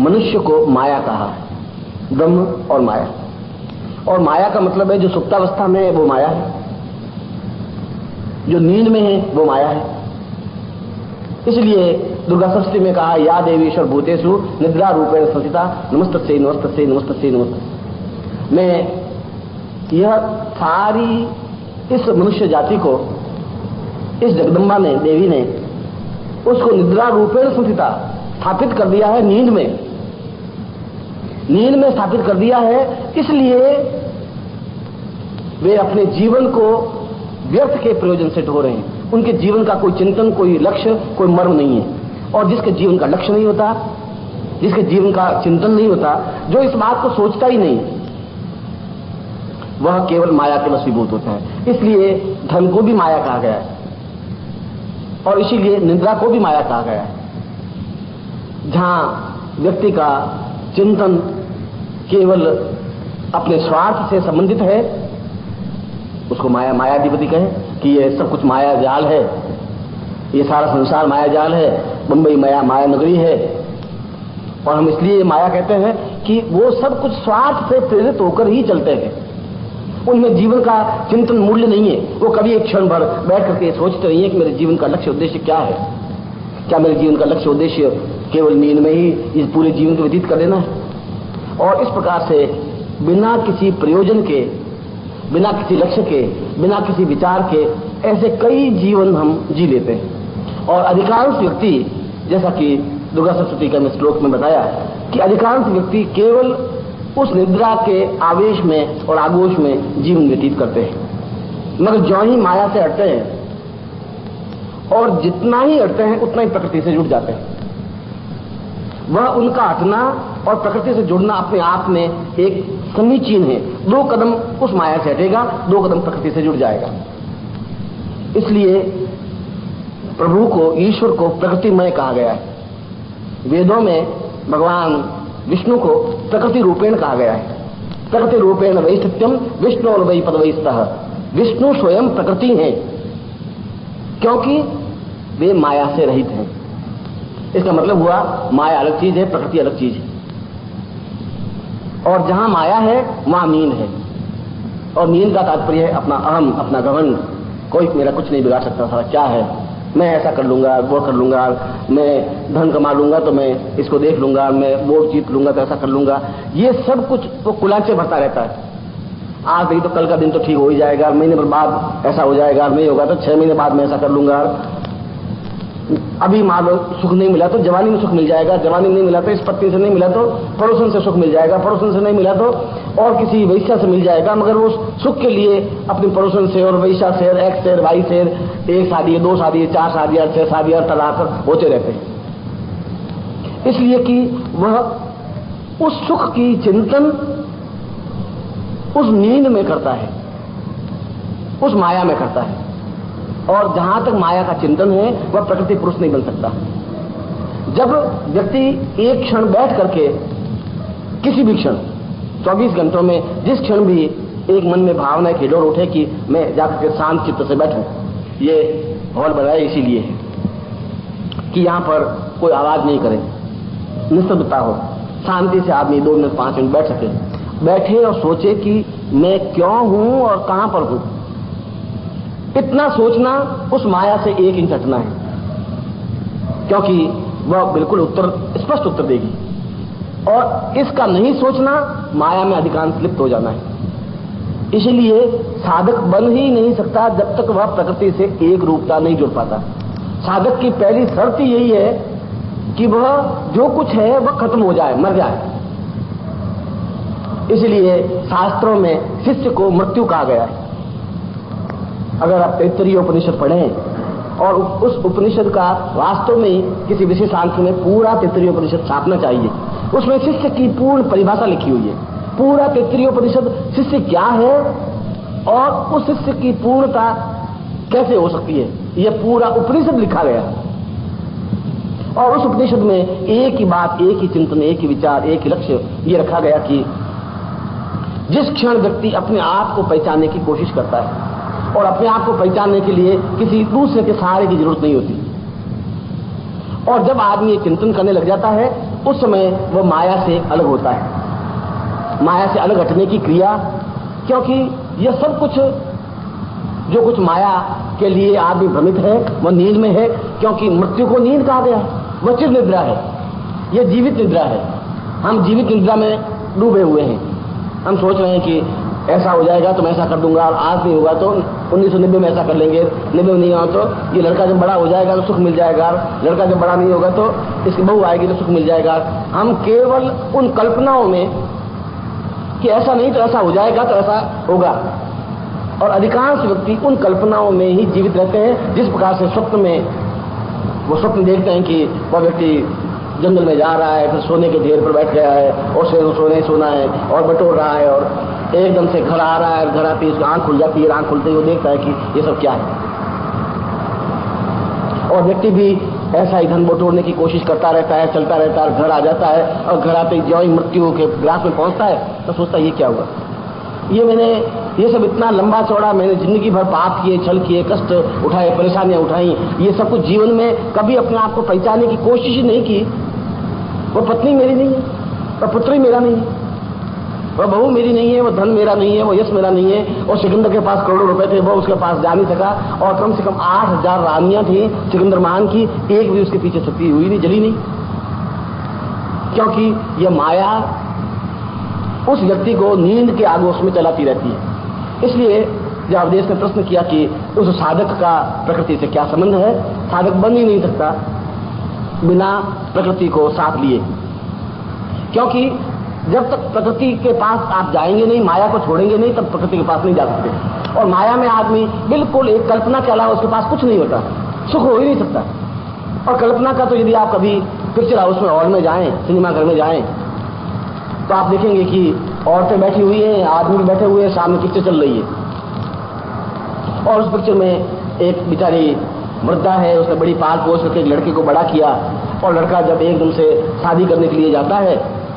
मनुष्य को माया कहा है, ब्रह्म और माया। और माया का मतलब है जो सुप्तावस्था में है वो माया है, जो नींद में है वो माया है। इसलिए दुर्गा सप्तमी में कहा या देवीश्वर भूतेषु निद्रा रूपेण संस्थिता नमस्तस्यै नमस्तस्यै नमस्तस्यै नमस्तस्यै। मैं यह सारी इस मनुष्य जाति को इस जगदम्बा ने, देवी ने उसको निद्रा रूपेण संस्थिता स्थापित कर दिया है, नींद में स्थापित कर दिया है। इसलिए वे अपने जीवन को व्यर्थ के प्रयोजन से ढो रहे हैं। उनके जीवन का कोई चिंतन, कोई लक्ष्य, कोई मर्म नहीं है। और जिसके जीवन का लक्ष्य नहीं होता, जिसके जीवन का चिंतन नहीं होता, जो इस बात को सोचता ही नहीं, वह केवल माया के वशीभूत होता है। इसलिए धन को भी माया कहा गया है और इसीलिए निद्रा को भी माया कहा गया है। जहां व्यक्ति का चिंतन केवल अपने स्वार्थ से संबंधित है, उसको मायाधिपति कहे कि ये सब कुछ माया जाल है, ये सारा संसार माया जाल है, मुंबई माया नगरी है। और हम इसलिए माया कहते हैं कि वो सब कुछ स्वार्थ से प्रेरित होकर ही चलते हैं, उनमें जीवन का चिंतन मूल्य नहीं है। वो कभी एक क्षण भर बैठ करके सोचते नहीं है कि मेरे जीवन का लक्ष्य उद्देश्य क्या है। क्या मेरे जीवन का लक्ष्य उद्देश्य केवल नींद में ही इस पूरे जीवन को व्यतीत कर देना है? और इस प्रकार से बिना किसी प्रयोजन के, बिना किसी लक्ष्य के, बिना किसी विचार के ऐसे कई जीवन हम जी लेते हैं। और अधिकांश व्यक्ति, जैसा कि दुर्गा सप्तशती का मैं श्लोक में बताया कि अधिकांश व्यक्ति केवल उस निद्रा के आवेश में और आगोश में जीवन व्यतीत करते हैं, मगर जो ही माया से हटते हैं और जितना ही हटते हैं उतना ही प्रकृति से जुड़ जाते हैं। वह उनका हटना और प्रकृति से जुड़ना अपने आप में एक समीचीन है। 2 कदम उस माया से हटेगा, 2 कदम प्रकृति से जुड़ जाएगा। इसलिए प्रभु को, ईश्वर को प्रकृतिमय कहा गया है। वेदों में भगवान विष्णु को प्रकृति रूपेण कहा गया है। प्रकृति रूपेण वै सत्यम विष्णु और वै पदवै स्तः। विष्णु स्वयं प्रकृति हैं, क्योंकि वे माया से रहित हैं। इसका मतलब हुआ माया अलग चीज है, प्रकृति अलग चीज है। और जहां माया है वहां नींद है, और नींद का तात्पर्य है अपना अहम, अपना घमंड। कोई मेरा कुछ नहीं बिगाड़ सकता था, क्या है, मैं ऐसा कर लूंगा, वो कर लूंगा, मैं धन कमा लूंगा तो मैं इसको देख लूंगा, मैं वोट जीत लूंगा तो ऐसा कर लूंगा। ये सब कुछ वो कुलाचे भरता रहता है। आज नहीं तो कल का दिन तो ठीक हो ही जाएगा, महीने भर बाद ऐसा हो जाएगा, नहीं होगा तो 6 महीने बाद मैं ऐसा कर लूंगा। अभी मान लो सुख नहीं मिला तो जवानी में सुख मिल जाएगा, जवानी नहीं मिला तो इस पत्नी से नहीं मिला तो पड़ोसन से सुख मिल जाएगा, पड़ोसन से नहीं मिला तो और किसी वैश्या से मिल जाएगा। मगर वो सुख के लिए अपने पड़ोसन से और वैश्या से, एक्स से, वाई से, 1 शादी, 2 शादी, 4 शादी, 6 शादी, तलाक होते रहते हैं। इसलिए कि वह उस सुख की चिंतन उस नींद में करता है, उस माया में करता है। और जहां तक माया का चिंतन है वह प्रकृति पुरुष नहीं बन सकता। जब व्यक्ति एक क्षण बैठ करके, किसी भी क्षण 24 घंटों में जिस क्षण भी एक मन में भावना की डोर उठे कि मैं जाकर के शांत चित्त से बैठूं, ये हॉल बनाया इसीलिए है कि यहां पर कोई आवाज नहीं करे, निस्तब्धता हो, शांति से आदमी 2 मिनट 5 मिनट बैठ सके, बैठे और सोचे कि मैं क्यों हूं और कहां पर हूं। इतना सोचना उस माया से 1 इंच हटना है, क्योंकि वह बिल्कुल स्पष्ट उत्तर देगी। और इसका नहीं सोचना माया में अधिकांश लिप्त हो जाना है। इसलिए साधक बन ही नहीं सकता जब तक वह प्रकृति से एक रूपता नहीं जुड़ पाता। साधक की पहली शर्त यही है कि वह जो कुछ है वह खत्म हो जाए, मर जाए। इसलिए शास्त्रों में शिष्य को मृत्यु कहा गया है। अगर आप तैत्तरीय उपनिषद पढ़ें और उस उपनिषद का वास्तव में किसी विशेष अंक में पूरा तैत्तरीय उपनिषद छापना चाहिए। उसमें शिष्य की पूर्ण परिभाषा लिखी हुई है। पूरा तैत्तरीय उपनिषद शिष्य क्या है और उस शिष्य की पूर्णता कैसे हो सकती है, यह पूरा उपनिषद लिखा गया। और उस उपनिषद में एक ही बात, एक ही चिंतन, एक ही विचार, एक ही लक्ष्य ये रखा गया कि जिस क्षण व्यक्ति अपने आप को पहचानने की कोशिश करता है, और अपने आप को पहचानने के लिए किसी दूसरे के सहारे की जरूरत नहीं होती, और जब आदमी चिंतन करने लग जाता है उस समय वह माया से अलग होता है। माया से अलग हटने की क्रिया, क्योंकि यह सब कुछ जो कुछ माया के लिए आदमी भ्रमित है वह नींद में है, क्योंकि मृत्यु को नींद कहा गया है। वह चिर निद्रा है, यह जीवित निद्रा है। हम जीवित निद्रा में डूबे हुए हैं। हम सोच रहे हैं कि ऐसा हो जाएगा तो मैं ऐसा कर दूंगा, और आज नहीं होगा तो 1990 में ऐसा कर लेंगे, 90 में नहीं हुआ तो ये लड़का जब बड़ा हो जाएगा तो सुख मिल जाएगा, लड़का जब बड़ा नहीं होगा तो इसकी बहू आएगी तो सुख मिल जाएगा। हम केवल उन कल्पनाओं में कि ऐसा नहीं तो ऐसा हो जाएगा तो ऐसा होगा, और अधिकांश व्यक्ति उन कल्पनाओं में ही जीवित रहते हैं। जिस प्रकार से स्वप्न में वो स्वप्न देखते हैं कि वह व्यक्ति जंगल में जा रहा है, फिर सोने के ढेर पर बैठ गया है और सोना है और बटोर रहा है, और एकदम से घर आ रहा है, घर आते ही उसकी आंख खुल जाती है, आंख खुलते ही वो देखता है कि ये सब क्या है। और व्यक्ति भी ऐसा ही धन बटोरने की कोशिश करता रहता है, चलता रहता है, घर आ जाता है और घर आते ही ज्यों ही मृत्यु के ग्रास में पहुंचता है तो सोचता है ये क्या हुआ। ये सब इतना लंबा चौड़ा मैंने जिंदगी भर पाप किए, छल किए, कष्ट उठाए, परेशानियां उठाई, ये सब कुछ जीवन में कभी अपने आप को पहचानने की कोशिश ही नहीं की। वो पत्नी मेरी नहीं है, वो पुत्र मेरा नहीं है, वो बहू मेरी नहीं है, वो धन मेरा नहीं है, वो यश मेरा नहीं है। और सिकंदर के पास करोड़ों रुपए थे, वो उसके पास जा नहीं सका। और कम से कम 8000 रानियां थी सिकंदर महान की, एक भी उसके पीछे सती हुई नहीं, जली नहीं, क्योंकि यह माया उस व्यक्ति को नींद के आगोश में चलाती रहती है। इसलिए जब अवधेश ने प्रश्न किया कि उस साधक का प्रकृति से क्या संबंध है, साधक बन ही नहीं सकता बिना प्रकृति को साथ लिए, क्योंकि जब तक प्रकृति के पास आप जाएंगे नहीं, माया को छोड़ेंगे नहीं, तब प्रकृति के पास नहीं जा सकते। और माया में आदमी बिल्कुल एक कल्पना के अलावा उसके पास कुछ नहीं होता, सुख हो ही नहीं सकता। और कल्पना का तो यदि आप कभी पिक्चर हाउस में हॉल में जाएं, सिनेमा घर में जाएं, तो आप देखेंगे कि औरतें बैठी हुई हैं, आदमी भी बैठे हुए हैं, सामने पिक्चर चल रही है और उस पिक्चर में एक बेचारी वृद्धा है, उसने बड़ी पाल पोस करके एक लड़के को बड़ा किया। और लड़का जब एकदम से शादी करने के लिए जाता है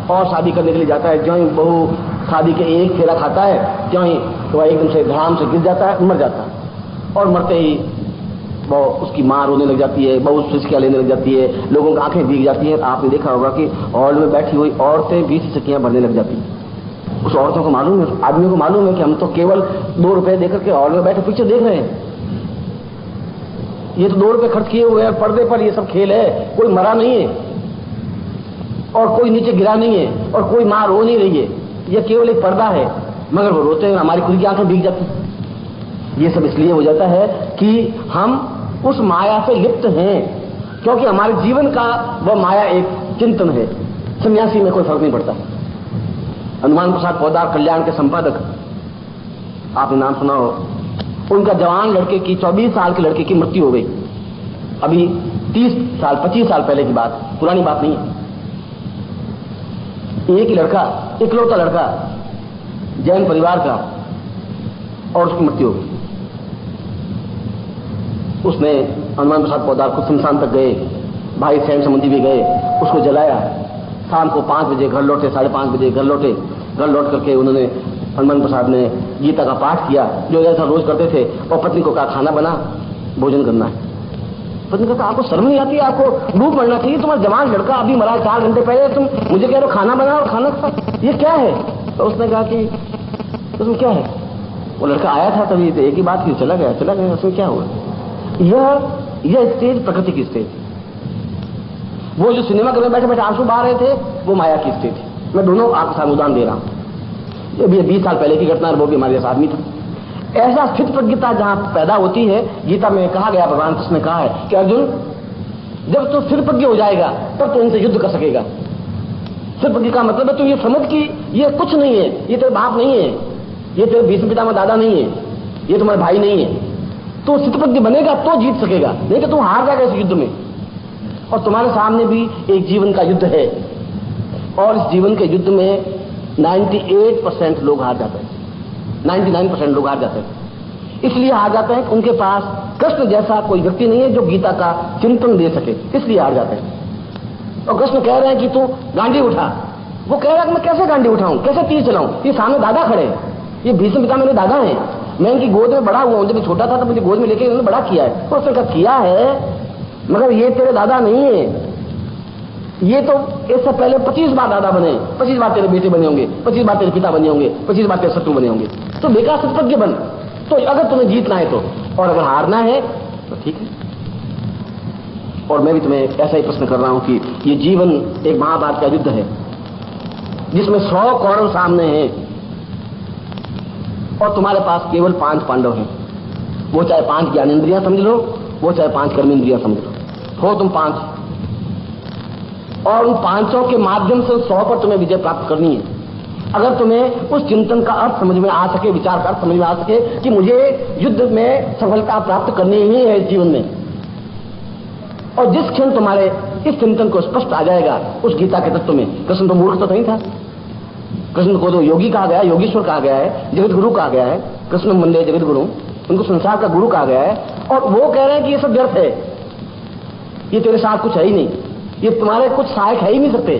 और शादी करने के लिए जाता है, ज्यों ही बहू शादी के एक फेरा खाता है, त्यों ही वह एकदम से धड़ाम से गिर जाता है, मर जाता है। और मरते ही वो उसकी मां रोने लग जाती है, बहू सिसकियां लेने लग जाती है, लोगों की आंखें भीग जाती हैं। आपने देखा होगा कि हॉल में बैठी हुई औरतें भी सिसकियां भरने लग जाती हैं। उस औरतों को मालूम है, आदमियों को मालूम है कि हम तो केवल 2 रुपए देकर के हॉल में बैठे पिक्चर देख रहे हैं, ये तो 2 रुपए खर्च किए हुए हैं पर्दे पर, ये सब खेल है, कोई मरा नहीं है और कोई नीचे गिरा नहीं है और कोई मां रो नहीं रही है, ये केवल एक पर्दा है, मगर वो रोते हैं, हमारी खुद की आंखें भीग जाती हैं। ये सब इसलिए हो जाता है कि हम उस माया से लिप्त हैं, क्योंकि हमारे जीवन का वह माया एक चिंतन है। सन्यासी में कोई फर्क नहीं पड़ता। हनुमान प्रसाद पोद्दार कल्याण के संपादक, आपने नाम सुना हो, उनका जवान लड़के की 24 साल के लड़के की मृत्यु हो गई, अभी 30 साल 25 साल पहले की बात, पुरानी बात नहीं है। एक ही लड़का, इकलौता लड़का, जैन परिवार का, और उसकी मृत्यु हो गई। उसने हनुमान प्रसाद पोद्दार खुद शमशान तक गए, भाई सैन संबंधी भी गए, उसको जलाया। शाम को 5 बजे घर लौटे, 5:30 बजे घर लौटे। घर लौट करके उन्होंने, हनुमान प्रसाद ने गीता का पाठ किया, जो ऐसा रोज करते थे, और पत्नी को कहा खाना बना, भोजन करना है। पत्नी को कहा आपको शर्म नहीं आती, आपको डूब मरना चाहिए, तुम्हारा जवान लड़का अभी मरा 4 घंटे पहले, तुम मुझे कह रहे हो खाना बना और खाना खा, ये क्या है? तो उसने कहा कि उसमें क्या है, वो लड़का आया था तभी, तो एक ही बात की, चला गया, उसमें क्या हुआ? यह स्टेज प्रकृति की स्टेज। वो जो सिनेमा घर में बैठे बैठे आंसू बहा रहे थे, वो माया की स्टेज है। मैं दोनों आपके साथ उदाहरण दे रहा हूं। ये भी 20 साल पहले की घटना है, वो भी हमारे जैसा आदमी था। ऐसा स्थित प्रज्ञता जहां पैदा होती है, गीता में कहा गया, भगवान कृष्ण ने कहा है कि अर्जुन, जब तू स्थिर प्रज्ञ हो जाएगा तब तो इनसे युद्ध कर सकेगा। स्थिर प्रज्ञ का मतलब है तू ये समझ कि ये कुछ नहीं है, ये तेरे बाप नहीं है, ये तेरे भीष्म पितामह दादा नहीं है, ये तुम्हारे भाई नहीं है। तो स्थित प्रज्ञ बनेगा तो जीत सकेगा, नहीं तो तू हार जाएगा इस युद्ध में। और तुम्हारे सामने भी एक जीवन का युद्ध है, और इस जीवन के युद्ध में 98% लोग हार जाते हैं, 99% लोग हार जाते हैं। इसलिए हार जाते हैं कि उनके पास कृष्ण जैसा कोई व्यक्ति नहीं है जो गीता का चिंतन दे सके, इसलिए हार जाते हैं। और कृष्ण कह रहे हैं कि तू गांडी उठा, वो कह रहा है कि मैं कैसे गांडी उठाऊं, कैसे तीर चलाऊं, ये सामने दादा खड़े हैं, ये भीष्म पितामह मेरे दादा हैं, मैं इनकी गोद में बड़ा हुआ हूं, जब मैं छोटा था तो मुझे गोद में लेके इन्होंने बड़ा किया है। तो उसने कहा किया है, मगर ये तेरे दादा नहीं है, ये तो इससे पहले 25 बार दादा बने, 25 बार तेरे बेटे बने होंगे, 25 बार तेरे पिता बने होंगे, 25 बार तेरे शत्रु बने होंगे। तो बेकार सत्प्रज्ञ बन, तो अगर तुम्हें जीतना है तो, और अगर हारना है तो ठीक है। और मैं भी तुम्हें ऐसा ही प्रश्न कर रहा हूं कि ये जीवन एक महाभारत का युद्ध है, जिसमें 100 कौरव सामने हैं और तुम्हारे पास केवल 5 पांडव हैं। वो चाहे 5 ज्ञानेंद्रियां समझ लो, वो चाहे 5 कर्मेंद्रियां समझ लो, हो तुम 5, और उन 500 के माध्यम से 100 पर तुम्हें विजय प्राप्त करनी है। अगर तुम्हें उस चिंतन का अर्थ समझ में आ सके, विचार का अर्थ समझ में आ सके कि मुझे युद्ध में सफलता प्राप्त करनी ही है इस जीवन में, और जिस क्षण तुम्हारे इस चिंतन को स्पष्ट आ जाएगा उस गीता के तत्व में, कृष्ण तो मूर्ख तो नहीं था, कृष्ण को तो योगी कहा गया है, योगीश्वर कहा गया है, जगत गुरु कहा गया है, कृष्ण मंडे जगत गुरु, उनको संसार का गुरु कहा गया है, और वो कह रहे हैं कि ये सब व्यर्थ है, ये तेरे साथ कुछ है ही नहीं, ये तुम्हारे कुछ सहायक है ही नहीं सकते,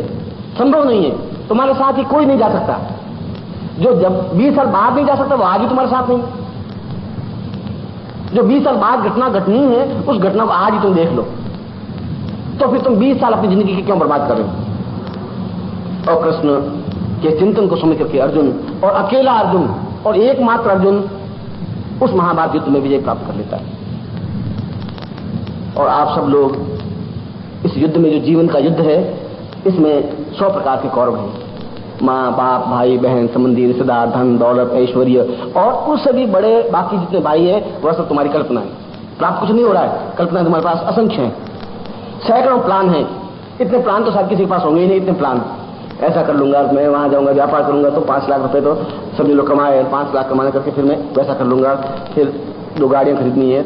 संभव नहीं है, तुम्हारे साथ ही कोई नहीं जा सकता। जो जब 20 साल बाद नहीं जा सकता वो आज भी तुम्हारे साथ नहीं। जो 20 साल बाद घटना घटनी है उस घटना को आज ही तुम देख लो, तो फिर तुम 20 साल अपनी जिंदगी की क्यों बर्बाद कर रहे हो? और कृष्ण के चिंतन को समझ करके अर्जुन, और अकेला अर्जुन और एकमात्र अर्जुन उस महाभारत युद्ध में विजय प्राप्त कर लेता है। और आप सब लोग इस युद्ध में, जो जीवन का युद्ध है, इसमें 100 प्रकार के कौरव हैं। माँ बाप भाई बहन संबंधी रिश्तेदार धन दौलत ऐश्वर्य और उससे भी बड़े बाकी जितने भाई है वह सब तुम्हारी कल्पना है। प्राप्त कुछ नहीं हो रहा है, कल्पना तुम्हारे पास असंख्य है, सैकड़ों प्लान है। इतने प्लान तो शायद किसी के पास होंगे ही नहीं। इतने प्लान, ऐसा कर लूंगा, मैं वहां जाऊंगा, व्यापार करूंगा तो 5 लाख रुपए तो सभी लोग कमाए, 5 लाख कमाने करके फिर मैं वैसा कर लूंगा, फिर 2 गाड़ियां खरीदनी है।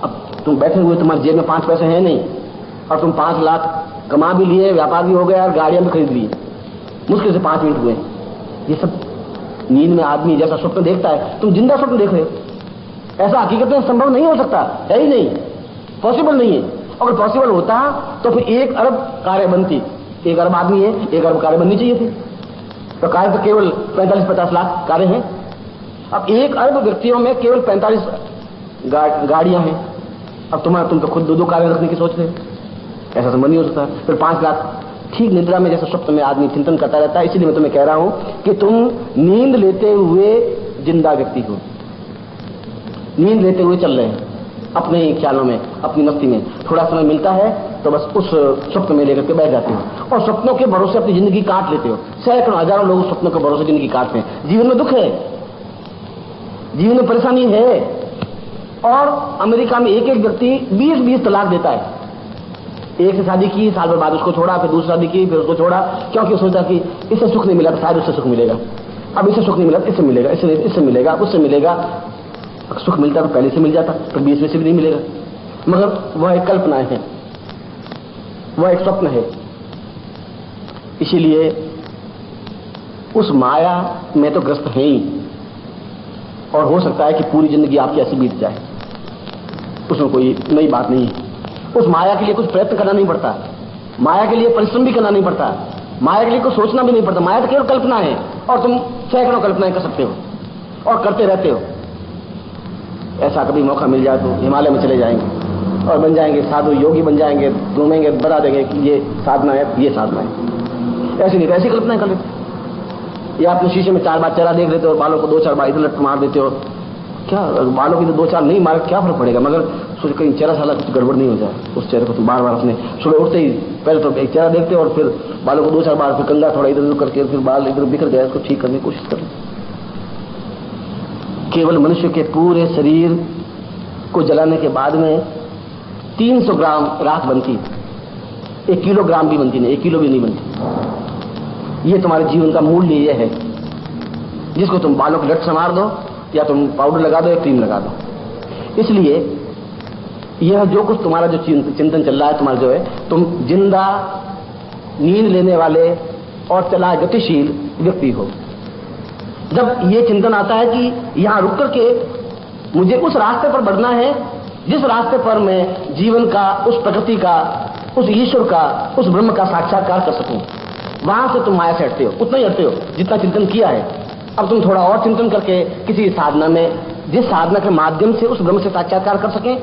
अब तुम बैठे हुए, तुम्हारी जेब में 5 पैसे है नहीं और तुम 5 लाख कमा भी लिए, व्यापार भी हो गया और गाड़ियां भी खरीद ली, मुश्किल से 5 मिनट हुए। ये सब नींद में आदमी जैसा स्वप्न देखता है, तुम जिंदा स्वप्न देख रहे हो। ऐसा हकीकत में संभव नहीं हो सकता, है ही नहीं, पॉसिबल नहीं है। अगर पॉसिबल होता तो फिर 1 अरब कार्य बनती। 1 अरब आदमी है, 1 अरब कार्य बननी चाहिए थी। तो कार्य तो केवल 45-50 लाख कार्य हैं। अब 1 अरब व्यक्तियों में केवल 45 गाड़ियां हैं। अब तुम तो खुद 2-2 कार्य रखने की सोच रहे हो, ऐसा संभव नहीं हो सकता। फिर 5 लाख ठीक निद्रा में जैसे स्वप्न में आदमी चिंतन करता रहता है। इसीलिए मैं तुम्हें कह रहा हूं कि तुम नींद लेते हुए जिंदा व्यक्ति हो, नींद लेते हुए चल रहे हैं अपने ख्यालों में, अपनी मस्ती में। थोड़ा समय मिलता है तो बस उस स्वप्न में लेकर के बैठ जाते हो और स्वप्नों के भरोसे अपनी जिंदगी काट लेते हो। सैकड़ों हजारों लोग स्वप्नों के भरोसे जिंदगी काटते हैं। जीवन में दुख है, जीवन में परेशानी है। और अमेरिका में एक व्यक्ति 20-20 तलाक देता है। एक से शादी की, साल भर बाद उसको छोड़ा, फिर दूसरी शादी की, फिर उसको छोड़ा, क्योंकि सोचा कि इससे सुख नहीं मिला तो शायद उससे सुख मिलेगा, अब इससे सुख नहीं मिला इससे मिलेगा, इससे मिलेगा, उससे मिलेगा। सुख मिलता तो पहले से मिल जाता, तो 20 में से भी नहीं मिलेगा। मगर वह एक कल्पना है, वह एक स्वप्न है। इसीलिए उस माया में तो ग्रस्त है ही, और हो सकता है कि पूरी जिंदगी आपकी ऐसी बीत जाए, उसमें कोई नई बात नहीं है। उस माया के लिए कुछ प्रयत्न करना नहीं पड़ता, माया के लिए परिश्रम भी करना नहीं पड़ता, माया के लिए कुछ सोचना भी नहीं पड़ता। माया तो केवल कल्पना है और तुम सैकड़ों कल्पनाएं कर सकते हो और करते रहते हो। ऐसा कभी मौका मिल जाए तो हिमालय में चले जाएंगे और बन जाएंगे साधु, योगी बन जाएंगे, घूमेंगे, बता देंगे कि ये साधना है, ये साधना है। ऐसी नहीं, ऐसी कल्पनाएं कर लेते। या अपने शीशे में 4 बार चेहरा देख लेते हो और बालों को 2-4 बार इधर लट मार देते हो। क्या बालों की तो 2-4 नहीं मारे क्या फर्क पड़ेगा, मगर सोच कहीं चेहरा साला कुछ गड़बड़ नहीं हो जाए। उस चेहरे को तुम बार बार अपने सुबह उठते ही पहले तो एक चेहरा देखते हो और फिर बालों को 2-4 बार, फिर कंधा थोड़ा इधर उधर करके, फिर बाल इधर बिखर गया उसको ठीक करने की कोशिश करो। केवल मनुष्य के पूरे शरीर को जलाने के बाद में 300 ग्राम राख बनती, 1 किलोग्राम भी बनती नहीं, 1 किलो भी नहीं बनती। ये तुम्हारे जीवन का मूल्य ये है, जिसको तुम बालों की लट से मार दो या तुम पाउडर लगा दो या क्रीम लगा दो। इसलिए यह जो कुछ तुम्हारा जो चिंतन चल रहा है, तुम्हारा जो है, तुम जिंदा नींद लेने वाले और चला गतिशील व्यक्ति हो। जब ये चिंतन आता है कि यहां रुक करके मुझे उस रास्ते पर बढ़ना है जिस रास्ते पर मैं जीवन का, उस प्रकृति का, उस ईश्वर का, उस ब्रह्म का साक्षात्कार कर सकूं, वहां से तुम माया से हटते हो, उतना ही हटते हो जितना चिंतन किया है। अब तुम थोड़ा और चिंतन करके किसी साधना में, जिस साधना के माध्यम से उस ब्रह्म से साक्षात्कार कर सकें,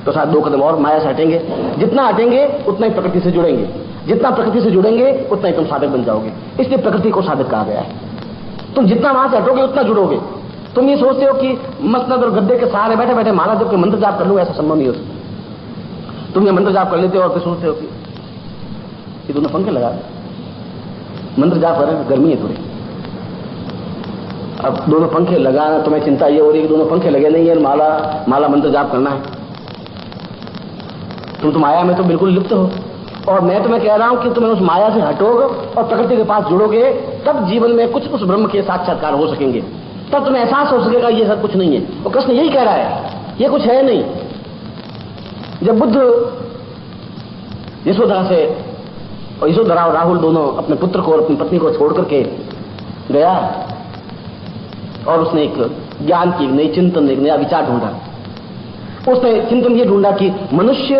तो शायद 2 कदम और माया से हटेंगे। जितना हटेंगे उतना ही प्रकृति से जुड़ेंगे, जितना प्रकृति से जुड़ेंगे उतना ही तुम साधक बन जाओगे। इसलिए प्रकृति को साधक कहा गया है। तुम जितना वहां से हटोगे उतना जुड़ोगे। तुम ये सोचते हो कि मसनद और गद्दे के सहारे बैठे बैठे माला जब के मंत्र जाप कर लूं, ऐसा संभव नहीं हो सकता। तुम ये मंत्र जाप कर लेते हो और फिर सोचते हो कि ये दोनों पंखे लगा दे, मंत्र जाप कर रहे हैं, गर्मी है थोड़ी, अब दोनों पंखे लगाना, तुम्हें चिंता ये हो रही है कि दोनों पंखे लगे नहीं है, माला मंत्र जाप करना है। तुम माया में तो बिल्कुल लिप्त हो। और मैं तुम्हें कह रहा हूं कि तुम्हें उस माया से हटोगे और प्रकृति के पास जुड़ोगे, तब जीवन में कुछ उस ब्रह्म के साक्षात्कार हो सकेंगे, तब तुम्हें एहसास हो सकेगा ये सब कुछ नहीं है। और कृष्ण यही कह रहा है, ये कुछ है नहीं। जब बुद्ध यशोधरा से, और यशोधरा और राहुल दोनों अपने पुत्र को और अपनी पत्नी को छोड़ करके गया और उसने एक ज्ञान की, एक नई चिंतन, एक नया विचार ढूंढा। उसने चिंतन ये ढूंढा कि मनुष्य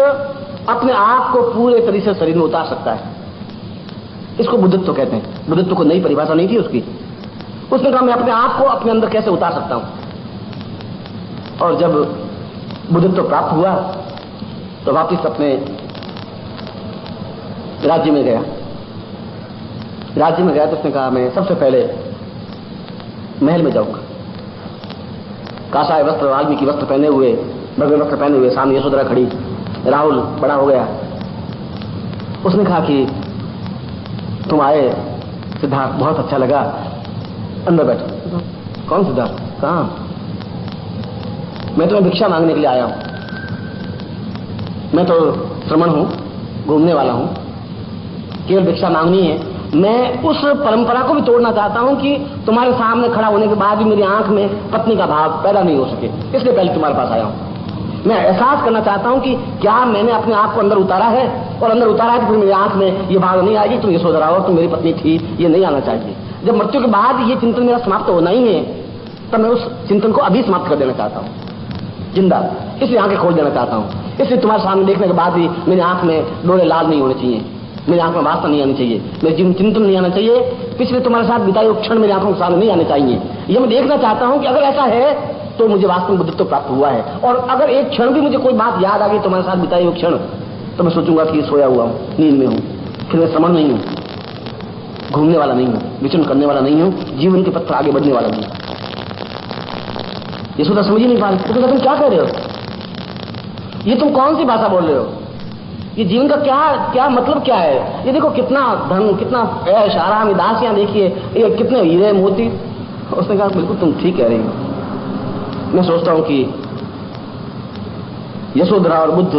अपने आप को पूरे तरीके से शरीर में उतार सकता है। इसको बुद्धत्व कहते हैं। बुद्धत्व को नई परिभाषा नहीं थी उसकी। उसने कहा मैं अपने आप को अपने अंदर कैसे उतार सकता हूं। और जब बुद्धत्व प्राप्त हुआ तो वापिस अपने राज्य में गया। राज्य में गया तो उसने कहा मैं सबसे पहले महल में जाऊंगा। कासाय वस्त्र, वाल्मीकि वस्त्र पहने हुए, भगवे वस्त्र पहने हुए, सामने यशोधरा खड़ी, राहुल बड़ा हो गया। उसने कहा कि तुम आए सिद्धार्थ, बहुत अच्छा लगा, अंदर बैठो। कौन सिद्धार्थ? कहां? मैं तुम्हें भिक्षा मांगने के लिए आया हूं। मैं तो श्रमण हूं, घूमने वाला हूं, केवल भिक्षा मांगनी है। मैं उस परंपरा को भी तोड़ना चाहता हूं कि तुम्हारे सामने खड़ा होने के बाद भी मेरी आंख में पत्नी का भाव पैदा नहीं हो सके, इसलिए पहले तुम्हारे पास आया हूं। मैं एहसास करना चाहता हूं कि क्या मैंने अपने आप को अंदर उतारा है, और अंदर उतारा है तो फिर मेरी आंख में ये भाव नहीं आएगी तुम यशोधरा हो, तुम मेरी पत्नी थी, ये नहीं आना चाहिए। जब मृत्यु के बाद ये चिंतन मेरा समाप्त होना ही है, तब मैं उस चिंतन को अभी समाप्त कर देना चाहता हूं, जिंदा। इसलिए आंखें खोल देना चाहता हूं। इसलिए तुम्हारे सामने देखने के बाद भी मेरी आंख में डोरे लाल नहीं होने चाहिए, मेरी आंख में वासना नहीं आनी चाहिए, मेरे जीवन चिंतन नहीं आना चाहिए, पिछले तुम्हारे साथ बिताए हुए क्षण मेरी आंखों के सामने नहीं आने चाहिए। ये मैं देखना चाहता हूं कि अगर ऐसा है तो मुझे वास्तव में बुद्धत्व प्राप्त हुआ है। और अगर एक क्षण भी मुझे कोई बात याद आ गई तुम्हारे साथ बिताए हुए क्षण, तो मैं सोचूंगा कि सोया हुआ हूं, नींद में हूं, फिर मैं श्रमण नहीं हूं, घूमने वाला नहीं हूं, विचरण करने वाला नहीं हूं, जीवन के पथ पर आगे बढ़ने वाला नहीं हूं। ये सोचा समझ ही नहीं पा रहे। तो तुम क्या कह रहे हो? ये तुम कौन सी भाषा बोल रहे हो? ये जीवन का क्या मतलब क्या है? ये देखो कितना धन, कितना ऐश आराम, दासियां देखिए, ये कितने हीरे मोती। उसने कहा बिल्कुल तुम ठीक कह रही हो। मैं सोचता हूं कि यशोधरा और बुद्ध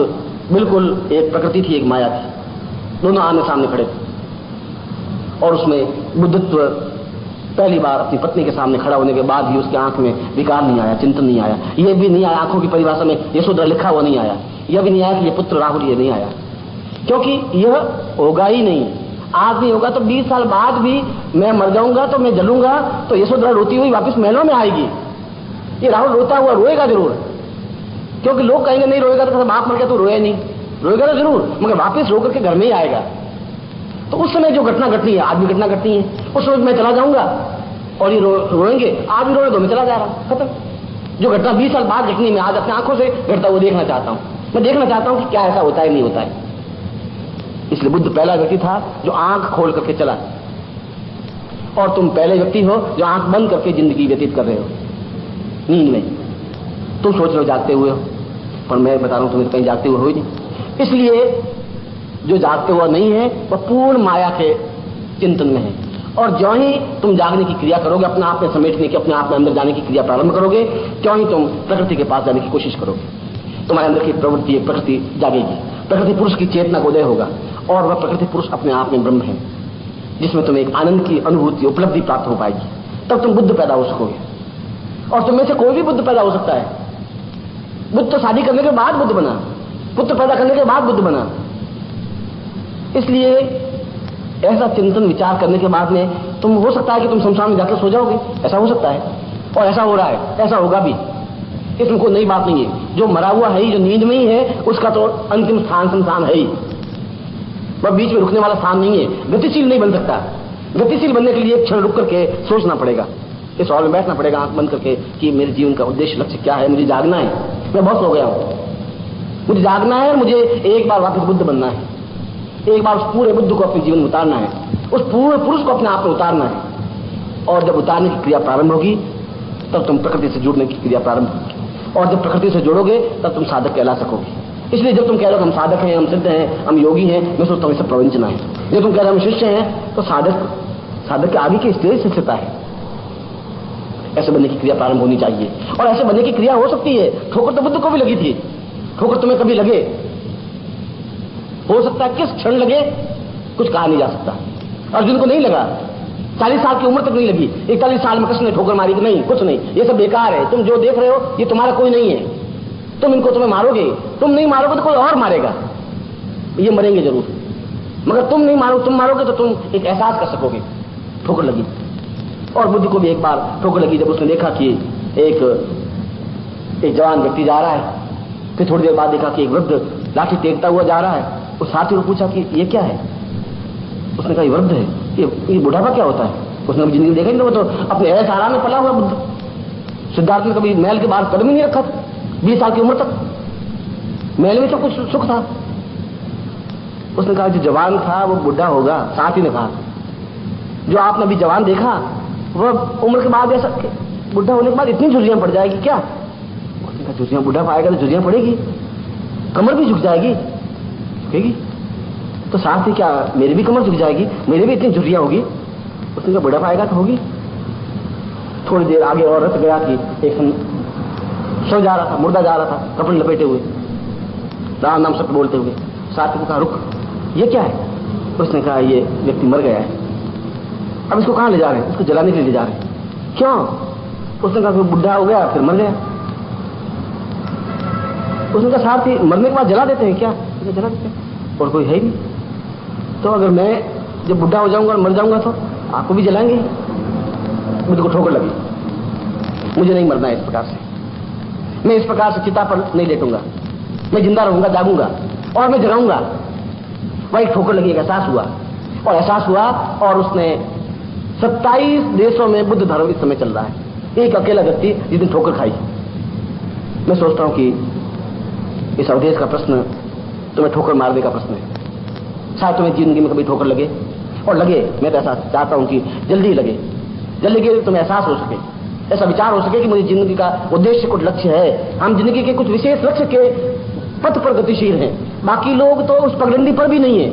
बिल्कुल एक प्रकृति थी, एक माया थी, दोनों आमने सामने खड़े थे। और उसमें बुद्धत्व पहली बार अपनी पत्नी के सामने खड़ा होने के बाद भी उसकी आंख में विकार नहीं आया, चिंतन नहीं आया। यह भी नहीं आया, आंखों की परिभाषा में यशोधरा लिखा हुआ नहीं आया। यह भी नहीं आया कि ये पुत्र राहुल, ये नहीं आया, क्योंकि यह होगा ही नहीं। आज नहीं होगा तो 20 साल बाद भी मैं मर जाऊंगा, तो मैं जलूंगा, तो यशोधरा रोती हुई वापस महलों में आएगी। ये राहुल रोता हुआ रोएगा जरूर, क्योंकि लोग कहेंगे नहीं रोएगा तो बाप मर गया तो रोए नहीं, रोएगा तो जरूर, मगर वापस रो करके घर में ही आएगा। तो उस समय जो घटना घटनी है, आज भी घटना घटनी है। उस रोज मैं चला जाऊंगा और ये रोएंगे, आज भी रोने दो, मैं चला जा रहा हूं, खत्म। जो घटना 20 साल बाद घटनी, मैं आज अपनी आंखों से घटता वो देखना चाहता हूं। मैं देखना चाहता हूं कि क्या ऐसा होता है नहीं होता है। इसलिए बुद्ध पहला व्यक्ति था जो आंख खोल करके चला, और तुम पहले व्यक्ति हो जो आंख बंद करके जिंदगी व्यतीत कर रहे हो नींद में। तुम सोच रहे हो जागते हुए हो, पर मैं बता रहा हूं तुम्हें कहीं जागते हुए हो ही नहीं। इसलिए जो जागते हुआ नहीं है वह पूर्ण माया के चिंतन में है। और जो ही तुम जागने की क्रिया करोगे, अपने आप में समेटने की, अपने आप में अंदर जाने की क्रिया प्रारंभ करोगे, क्यों ही तुम प्रकृति के पास जाने की कोशिश करोगे। तुम्हारे अंदर की प्रवृत्ति, प्रकृति जागेगी, प्रकृति पुरुष की चेतना का उदय होगा, और वह प्रकृति पुरुष अपने आप में ब्रह्म है, जिसमें तुम्हें एक आनंद की अनुभूति, उपलब्धि प्राप्त हो पाएगी। तब तुम बुद्ध पैदा हो सकोगे। और तुम में से कोई भी बुद्ध पैदा हो सकता है। बुद्ध तो शादी करने के बाद बुद्ध बना, पुत्र पैदा करने के बाद बुद्ध बना। इसलिए ऐसा चिंतन विचार करने के बाद में तुम, हो सकता है कि तुम शमशान में जाकर सो जाओगे, ऐसा हो सकता है, और ऐसा हो रहा है, ऐसा होगा भी। इसमें कोई नई बात नहीं है। जो मरा हुआ है ही, जो नींद में ही है, उसका तो अंतिम स्थान शमशान है ही, वह बीच में रुकने वाला स्थान नहीं है। गतिशील नहीं बन सकता। गतिशील बनने के लिए एक क्षण रुक करके सोचना पड़ेगा, इस हॉल में बैठना पड़ेगा आंख बंद करके कि मेरे जीवन का उद्देश्य, लक्ष्य क्या है। मुझे जागना है, मैं बहुत हो गया हूं, मुझे जागना है, और मुझे एक बार वापस बुद्ध बनना है। एक बार उस पूरे बुद्ध को अपने जीवन में उतारना है, उस पूरे पुरुष को अपने आप में उतारना है। और जब उतारने की क्रिया प्रारंभ होगी, तब तुम प्रकृति से जुड़ने की क्रिया प्रारंभ होगी, और जब प्रकृति से जुड़ोगे तब तुम साधक कहला सकोगे। इसलिए जब तुम कह रहे हो हम साधक हैं, हम सिद्ध हैं, हम योगी हैं, मैं सोचता हूँ सब प्रवंचना है। जब तुम कह रहे हो हम शिष्य हैं, तो साधक के आगे की स्टेज शिष्यता है। ऐसे बनने की क्रिया प्रारंभ होनी चाहिए, और ऐसे बनने की क्रिया हो सकती है। ठोकर तो बुद्ध को भी लगी थी, ठोकर तुम्हें कभी लगे, हो सकता है किस क्षण लगे कुछ कहा नहीं जा सकता। अर्जुन को नहीं लगा, 40 साल की उम्र तक नहीं लगी। 41 साल में कृष्ण ने ठोकर मारी कि नहीं, कुछ नहीं, ये सब बेकार है, तुम जो देख रहे हो ये तुम्हारा कोई नहीं है, तुम इनको तुम्हें मारोगे, तुम नहीं मारोगे तो कोई और मारेगा, ये मरेंगे जरूर, मगर तुम नहीं मारो, तुम मारोगे तो तुम एक एहसास कर सकोगे। ठोकर लगी, और बुद्ध को भी एक बार ठोकर लगी, जब उसने देखा कि एक जवान व्यक्ति जा रहा है, फिर थोड़ी देर बाद देखा कि एक वृद्ध लाठी टेकता हुआ जा रहा है। उस साथी को पूछा कि ये क्या है? उसने कहा ये वृद्ध है। ये बुढ़ापा क्या होता है? उसने कभी जिंदगी देखा नहीं, वो तो अपने ऐसे आराम में पला हुआ बुद्ध। सिद्धार्थ ने कभी महल के बाहर कदम ही नहीं रखा था, 20 साल की उम्र तक महल में तो कुछ सुख था। उसने कहा जो जवान था वो बुढ़ा होगा। साथी ने कहा जो आपने अभी जवान देखा वह उम्र के बाद ऐसा बुढ़ा होने के बाद इतनी झुर्रियां पड़ जाएगी क्या? उसने कहा झुर्रियां, बुढ़ा पाएगा तो झुर्रियां पड़ेगी, कमर भी झुक जाएगी, झुकेगी। तो साथ ही क्या मेरी भी कमर झुक जाएगी, मेरी भी इतनी झुर्रियां होगी? उसने कहा बुढ़ा पाएगा तो होगी। थोड़ी देर आगे और रथ गया कि एक सो जा रहा था, मुर्दा जा रहा था, कपड़े लपेटे हुए, राम नाम सत्य बोलते हुए। साथी को कहा रुक, ये क्या है? उसने कहा ये व्यक्ति मर गया है, अब इसको कहां ले जा रहे हैं? इसको जलाने के लिए ले जा रहे हैं। क्यों? उसने कहा बुढ़ा हो गया फिर मर गया। उसने कहा साथ ही मरने के बाद जला देते हैं क्या? जला देते हैं, और कोई है ही नहीं। तो अगर मैं जब बुढ़ा हो जाऊंगा और मर जाऊंगा तो आपको भी जलाएंगे। मुझे को ठोकर लगी, मुझे नहीं मरना है इस प्रकार से, मैं इस प्रकार से चिता पर नहीं लेटूंगा, मैं जिंदा रहूंगा, जागूंगा और मैं जगाऊंगा। वह एक ठोकर लगी, एक एहसास हुआ, और एहसास हुआ और उसने 27 देशों में बुद्ध धर्म इस समय चल रहा है। एक अकेला व्यक्ति जिसने ठोकर खाई। मैं सोचता हूं कि इस अवधेश का प्रश्न तुम्हें ठोकर मारने का प्रश्न है। शायद तुम्हें जिंदगी में कभी ठोकर लगे, और लगे, मैं तो ऐसा चाहता हूं कि जल्दी लगे, जल्दी के तुम्हें एहसास हो सके, ऐसा विचार हो सके कि मुझे जिंदगी का उद्देश्य कुछ लक्ष्य है। हम जिंदगी के कुछ विशेष लक्ष्य के पथ पर गतिशील हैं, बाकी लोग तो उस पगडंडी पर भी नहीं है।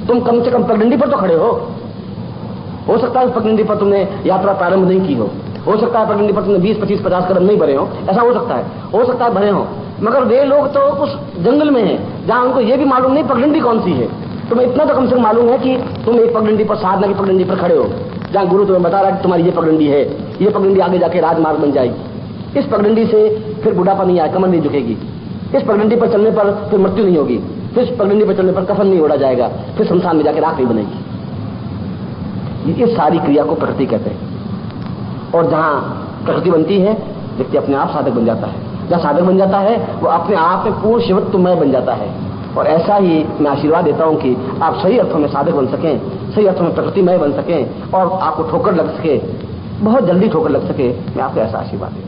तुम कम से कम पगडंडी पर तो खड़े हो सकता है उस पगडंडी पर तुमने यात्रा प्रारंभ नहीं की हो सकता है पगडंडी पर तुमने 20, 25, 50 कदम नहीं भरे हो, ऐसा हो सकता है भरे हो, मगर वे लोग तो उस जंगल में हैं जहां उनको ये भी मालूम नहीं पगडंडी कौन सी है। तुम्हें इतना तो कम से कम मालूम है कि तुम एक पगडंडी पर, साधना की पगडंडी पर खड़े हो, जहां गुरु तुम्हें बता रहा है कि तुम्हारी ये पगडंडी है, ये पगडंडी आगे जाके राजमार्ग बन जाएगी। इस पगडंडी से फिर बुढ़ापा नहीं आए, कमर नहीं झुकेगी, इस पगडंडी पर चलने पर फिर मृत्यु नहीं होगी, फिर इस पगडंडी पर चलने पर कफन नहीं ओढ़ा जाएगा, फिर शमशान में जाके राख नहीं बनेगी। इस सारी क्रिया को प्रकृति कहते हैं। और जहां प्रकृति बनती है व्यक्ति अपने आप साधक बन जाता है। जहां साधक बन जाता है वो अपने आप में पूर्ण शिवत्वमय बन जाता है। और ऐसा ही मैं आशीर्वाद देता हूं कि आप सही अर्थों में साधक बन सकें, सही अर्थों में प्रकृतिमय बन सकें, और आपको ठोकर लग सके, बहुत जल्दी ठोकर लग सके। मैं आपको ऐसा आशीर्वाद देता हूं।